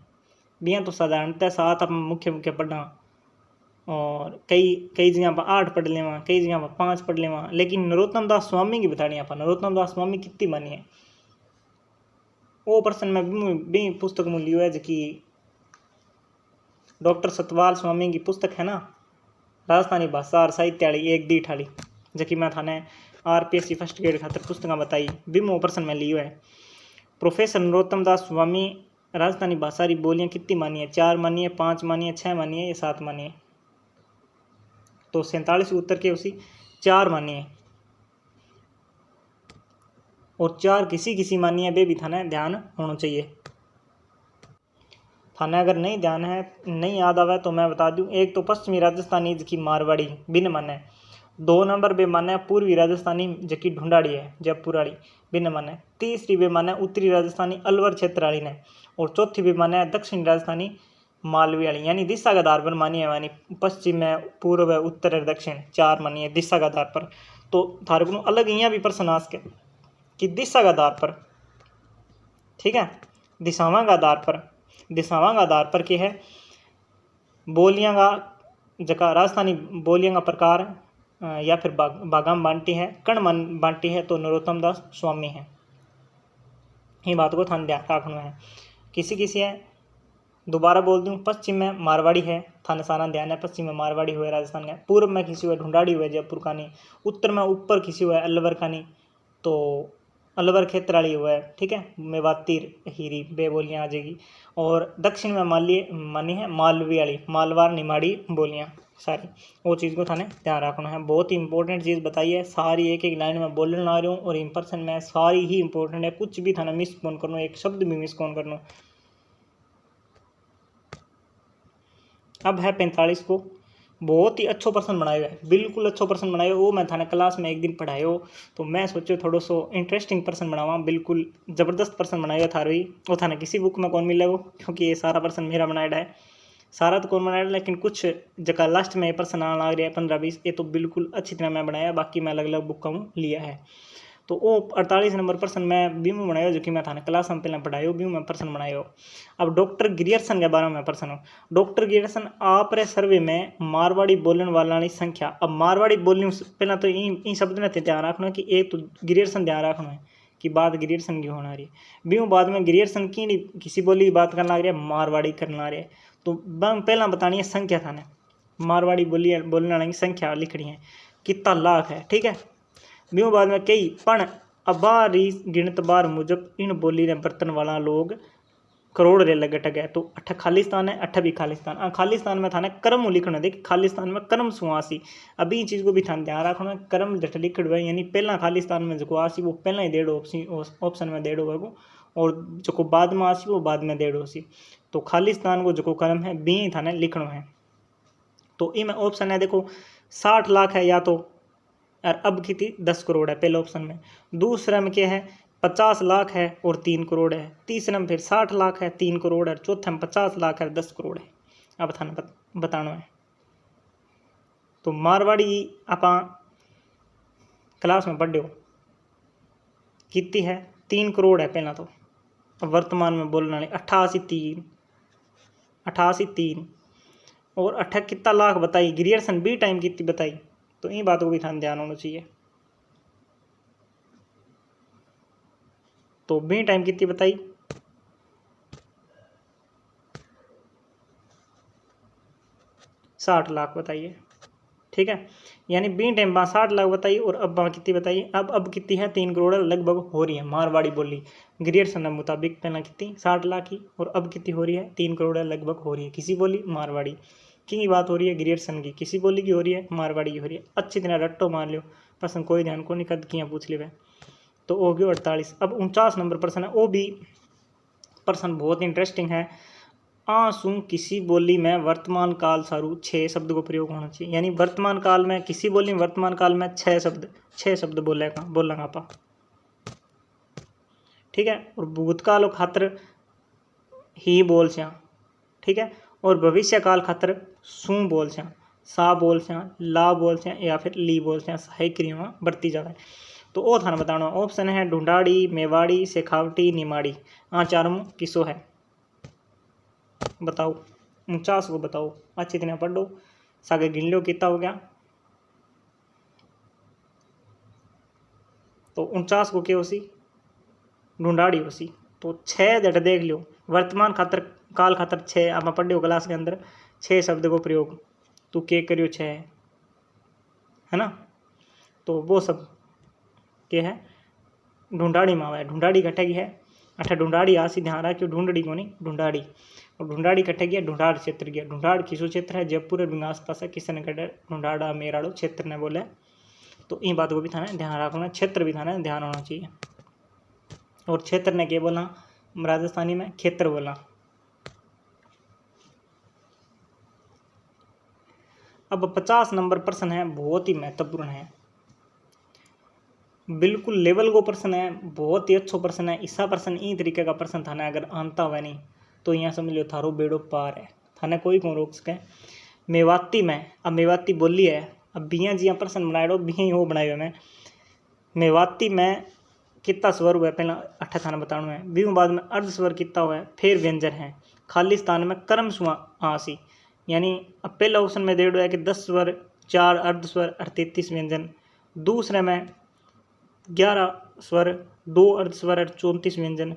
बिया तो साधारणतः 7 अपन मुख्य मुख्य पढ़ा, और कई जगह पर 8 पढ़ लेवा, कई जगह पर 5 पढ़ लेवा, लेकिन नरोत्तम दास स्वामी की बतानी आप नरोत्तम दास स्वामी कितनी मानी है। वो प्रश्न में भी पुस्तक में लियो है जो कि डॉक्टर सतपाल स्वामी की पुस्तक है ना राजस्थानी भाषा और साहित्य वाली एक दी ठाली, जो कि मैं थाने RPSC फर्स्ट ग्रेड खातर पुस्तक बताई बिमो प्रश्न में लियो है। प्रोफेसर नरोत्तम दास स्वामी राजस्थानी भाषा की बोलियाँ कितनी मानी है, 4 मानी है, 5 मानी है, 6 मानी है या 7 मानी है। तो 47 उत्तर के उसी 4 मानी है, और 4 किसी मानी है बे भी थाने ध्यान होना चाहिए। थाने अगर नहीं ध्यान है नहीं याद आवे तो मैं बता दूं, एक तो पश्चिमी राजस्थानी जबकि मारवाड़ी बिन माने, 2 नंबर बे माने पूर्वी राजस्थानी जबकि ढूंढाड़ी है जयपुर वाली बिन माने, तीसरी बे माने उत्तरी राजस्थानी अलवर क्षेत्र वाली ने, और चौथी बे माने दक्षिणी राजस्थानी मालवी वाली, यानी दिशा के आधार पर मानी है, यानी पश्चिम में पूर्व उत्तर दक्षिण 4 मानी है दिशा के आधार पर। तो थारे को अलग यहाँ भी प्रश्न आ सके कि दिशा के आधार पर, ठीक है, दिशावां का आधार पर क्या है बोलियां का जगह राजस्थानी बोलियां का प्रकार या फिर बागाम बांटी है, कण बांटी है, तो नरोत्तम दास स्वामी है। ये बात को ध्यान रखना है। किसी है दोबारा बोल दूं, पश्चिम में मारवाड़ी है, थाने सारा ध्यान है, पश्चिम में मारवाड़ी हुए राजस्थान का। पूर्व में खिसी हुए ढूंढाड़ी हुए जयपुर का नहीं। उत्तर में ऊपर खिसी हुआ है अलवर का नहीं, तो अलवर क्षेत्राली हुआ है, ठीक है, मेवाती हीरी बे बोलियाँ आ जाएगी। और दक्षिण में माली मानी है मालवी वाली, मालवार निमाड़ी बोलियाँ सारी, वो चीज़ को थाने ध्यान रखना है। बहुत ही इंपॉर्टेंट चीज़ बताई है, सारी एक एक लाइन में बोलने ला रही हूँ और इंप्रेशन में सारी ही इंपॉर्टेंट है, कुछ भी थाने मिस कौन करना, एक शब्द भी मिस कौन करना। अब है 45 को, बहुत ही अच्छो पर्सन बनाए हुए है, बिल्कुल अच्छो पर्सन बनाए हुए। वो मैं थाने क्लास में एक दिन पढ़ाए हो, तो मैं सोचो थोड़ा सो इंटरेस्टिंग पर्सन बनावा, बिल्कुल ज़बरदस्त पर्सन बनाया हुआ थारी। वो थाने किसी बुक में कौन मिले वो, क्योंकि ये सारा पर्सन मेरा बनाया है, सारा तो कौन बनाया, लेकिन कुछ जगह लास्ट में ये पर्सन आना लग रहा है 15-20, ये तो बिल्कुल अच्छी तरह मैं बनाया, बाकी मैं अलग अलग बुक का लिया है। तो वो 48 नंबर पर्सन मैं बीमू बनाया, जो कि मैं थाने क्लास में पहले पढ़ाया बीमू में पर्सन बनाया हो। अब डॉक्टर ग्रियर्सन के बारे में पर्सन हो। डॉक्टर ग्रियर्सन आप रे सर्वे में मारवाड़ी बोलने वाला की संख्या, अब मारवाड़ी बोलने पहला तो इन शब्द में ध्यान रखना कि एक तो ग्रियर्सन ध्यान रखना है कि बात ग्रियर्सन की होना रही, बीमू बाद में ग्रियर्सन की नहीं किसी बोली की बात करना रही है, मारवाड़ी करना रही है। तो पहला बतानी है संख्या थाने, मारवाड़ी बोलने वाले की संख्या लिखनी है, कितना लाख है, ठीक है। ब्यों बाद में कई पण अबारी गिनत बार मुजब इन बोली ने बर्तन वाला लोग करोड़ रे लगे टगे। तो अठ खालिस्तान है, अठ भी खालिस्तान। खालिस्तान में थाने कर्म लिखना, देख खालिस्तान में कर्म सुआसी। अभी चीज़ को भी थाने ध्यान रखना, कर्म जट लिखड़ हुआ, यानी पहला खालिस्तान में जो आसी वो पहला ही डेढ़ ऑप्शन में डेढ़ हुआ वो, और जो बाद में आसी वो बाद में डेढ़ होसी। तो खालिस्तान को जो कर्म है बी थाने लिखना है। तो इनमें ऑप्शन है देखो 60 लाख है या तो, और अब कितनी 10 करोड़ है पहले ऑप्शन में। दूसरे में क्या है 50 लाख है और 3 करोड़ है। तीसरे में फिर 60 लाख है 3 करोड़ है। चौथे में 50 लाख है 10 करोड़ है। अब थाने बताना है। तो मारवाड़ी आप क्लास में पढ़े हो कितनी है 3 करोड़ है पहला तो। अब वर्तमान में बोलने वाले 88 3 और 8 कितना लाख बताई, ग्रियर्सन बी टाइम कितनी बताई। तो इन बातों को भी ध्यान होना चाहिए। तो बी टाइम कितनी बताई 60 लाख बताइए, ठीक है। यानी बी टाइम 60 लाख बताइए और अब कितनी बताइए। अब कितनी है 3 करोड़ लगभग हो रही है मारवाड़ी बोली ग्रियर्सन के मुताबिक। पहला कितनी 60 लाख की, और अब कितनी हो रही है 3 करोड़ लगभग हो रही है। किसी बोली मारवाड़ी की बात हो रही है, ग्रियर्सन की किसी बोली की हो रही है, मारवाड़ी की हो रही है। अच्छी तरह रट्टो मान लो, पसंद कोई ध्यान को नहीं कद किया पूछ लिया। तो हो गया 48। अब 49 नंबर पर्सन है, वो भी पर्सन बहुत इंटरेस्टिंग है। आंसू किसी बोली में वर्तमान काल सारू 6 शब्द को प्रयोग होना चाहिए। यानी वर्तमान काल में किसी बोली में वर्तमान काल में 6 शब्द बोलेगा आप, ठीक है। और भूतकाल खातर ही बोल स्या, ठीक है। और भविष्य काल खातर सू बोल स्या, सा बोल स्या, ला बोल स्या या फिर ली बोल स्या, सहायक क्रियाएं बरती जाए। तो वो थाना बताना ऑप्शन है ढूंढाड़ी, मेवाड़ी, शेखावटी, निमाड़ी। चारों किसो है बताओ, 49 को बताओ, अच्छी तरह पढ़ लो, सागे गिन लो कितना हो गया। तो 49 को क्या होसी ढूंढाड़ी होसी। तो 6 जट देख लो, वर्तमान खातर काल खातर 6 आप पढ़ लो क्लास के अंदर 6 शब्द को प्रयोग। तू के करियो 6 है ना। तो वो सब क्या है ढूंढाड़ी में आवा है, ढूंढाड़ी कटेगी है। अच्छा ढूंढाड़ी आसी ध्यान रहा क्यों ढूंढड़ी को नहीं ढूंढाड़ी। और ढूंढाड़ी कटे गया ढूंढाड़ क्षेत्र गया। ढूंढाड़ किसो क्षेत्र है जयपुर और आस पास है, किशनगढ़ ढूंढाड़ा मेराड़ो क्षेत्र ने बोले। तो इन बातों को भी थाने ध्यान रखना, क्षेत्र भी थाने ध्यान होना चाहिए। और क्षेत्र ने क्या बोला राजस्थानी में क्षेत्र बोला। अब 50 नंबर प्रश्न है, बहुत ही महत्वपूर्ण है, बिल्कुल लेवल को प्रश्न है, बहुत ही अच्छा प्रश्न है। ऐसा प्रश्न ई तरीके का प्रश्न थाने अगर आंता हुआ नहीं तो यहाँ समझ लो थारो बेड़ो पार है, थाने कोई कौन रोक सके। मेवाती में अब मेवाती बोली है, अब बिया जिया प्रश्न बनाए बिया वो बनाए हुए मैं। मेवाती में कितना स्वर हुआ है पहला 8 थाना बताना है। बीहू बाद में अर्ध स्वर कितना हुआ है, फिर व्यंजन है। खालिस्तान में कर्म सुआ आसी, यानी अब पहला ऑप्शन में दे दो है कि 10 स्वर 4 अर्ध स्वर और 33 व्यंजन। दूसरे में 11 स्वर 2 अर्ध स्वर और 34 व्यंजन।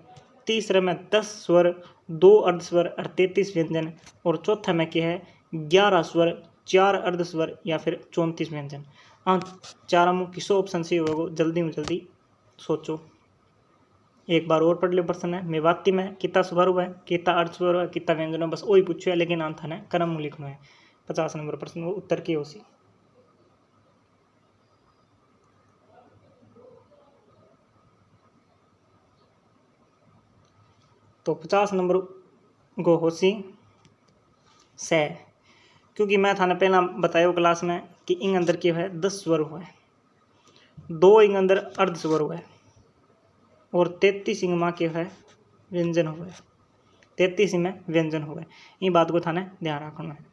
तीसरे में 10 स्वर, 2 अर्धस्वर और 33 व्यंजन, और चौथा में क्या है 11 स्वर, 4 अर्धस्वर या फिर 34 व्यंजन। हाँ, चार मुख्य 100 ऑप्शन सही होगा, जल्दी में जल्दी सोचो। एक बार और पढ़ लो प्रश्न है। मेवाती में कितना स्वर हुआ है, कितना अर्धस्वर हुआ है, कितना व्यंजन है, बस वही पूछो है, लेकिन आंसर है क्रम में लिखना है। 50 नंबर प्रश्न वो उत्तर की होसी। तो 50 नंबर गो होसी से, क्योंकि मैं थाने पहला बताया क्लास में कि इंग अंदर क्या है 10 स्वर हुआ है, 2 इंग अंदर अर्ध स्वर हुआ है और 33 इंग माँ क्या है व्यंजन हुआ है, 33 में व्यंजन हुआ है। ये बात को थाने ध्यान रखना है।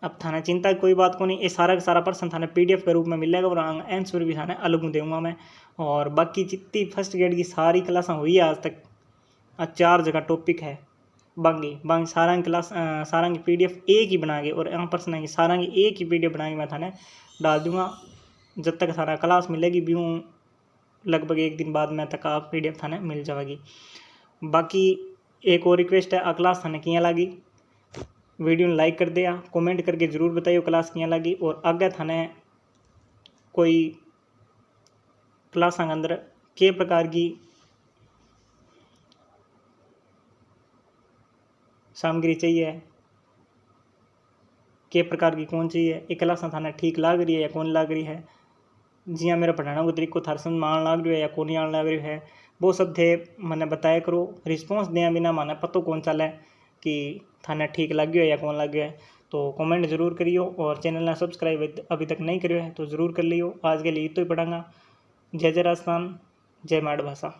अब थाने चिंता कोई बात को नहीं, ये सारा का सारा प्रश्न थाने PDF के रूप में मिलेगा और आंसर भी थाने अलग दूंगा मैं। और बाकी जितनी फर्स्ट ग्रेड की सारी क्लासें हुई है आज तक, 4 जगह टॉपिक है बांगी सारा की क्लास सारा की PDF एक ही बना के और यहाँ प्रश्न आएंगे सारा की एक ही PDF बना के मैं थाने डाल दूंगा। जब तक सारा क्लास मिलेगी भी हूँ लगभग एक दिन बाद में तक आप PDF थाने मिल जाएगी। बाकी एक और रिक्वेस्ट है, क्लास थाने किया लगी, वीडियो ने लाइक कर दिया, कमेंट करके ज़रूर बताइए क्लास किया लगी, और आगे थाने कोई क्लास के अंदर के प्रकार की सामग्री चाहिए, के प्रकार की कौन चाहिए, ये क्लास थाने ठीक लाग रही है या कौन लाग रही है, जिया मेरा पढ़ाने को तरीको थार समझ में आने लाग रही है या कौन नहीं आने लाग रही है, वो सब थे मैंने बताया करो। रिस्पॉन्स दिया बिना माने पतो कौन चले कि थाने ठीक लग गया या कौन लग गया है। तो कमेंट जरूर करियो और चैनल ने सब्सक्राइब अभी तक नहीं करियो है तो ज़रूर कर लियो। आज के लिए तो ही पढ़ांगा। जय जय राजस्थान, जय माड़ भाषा।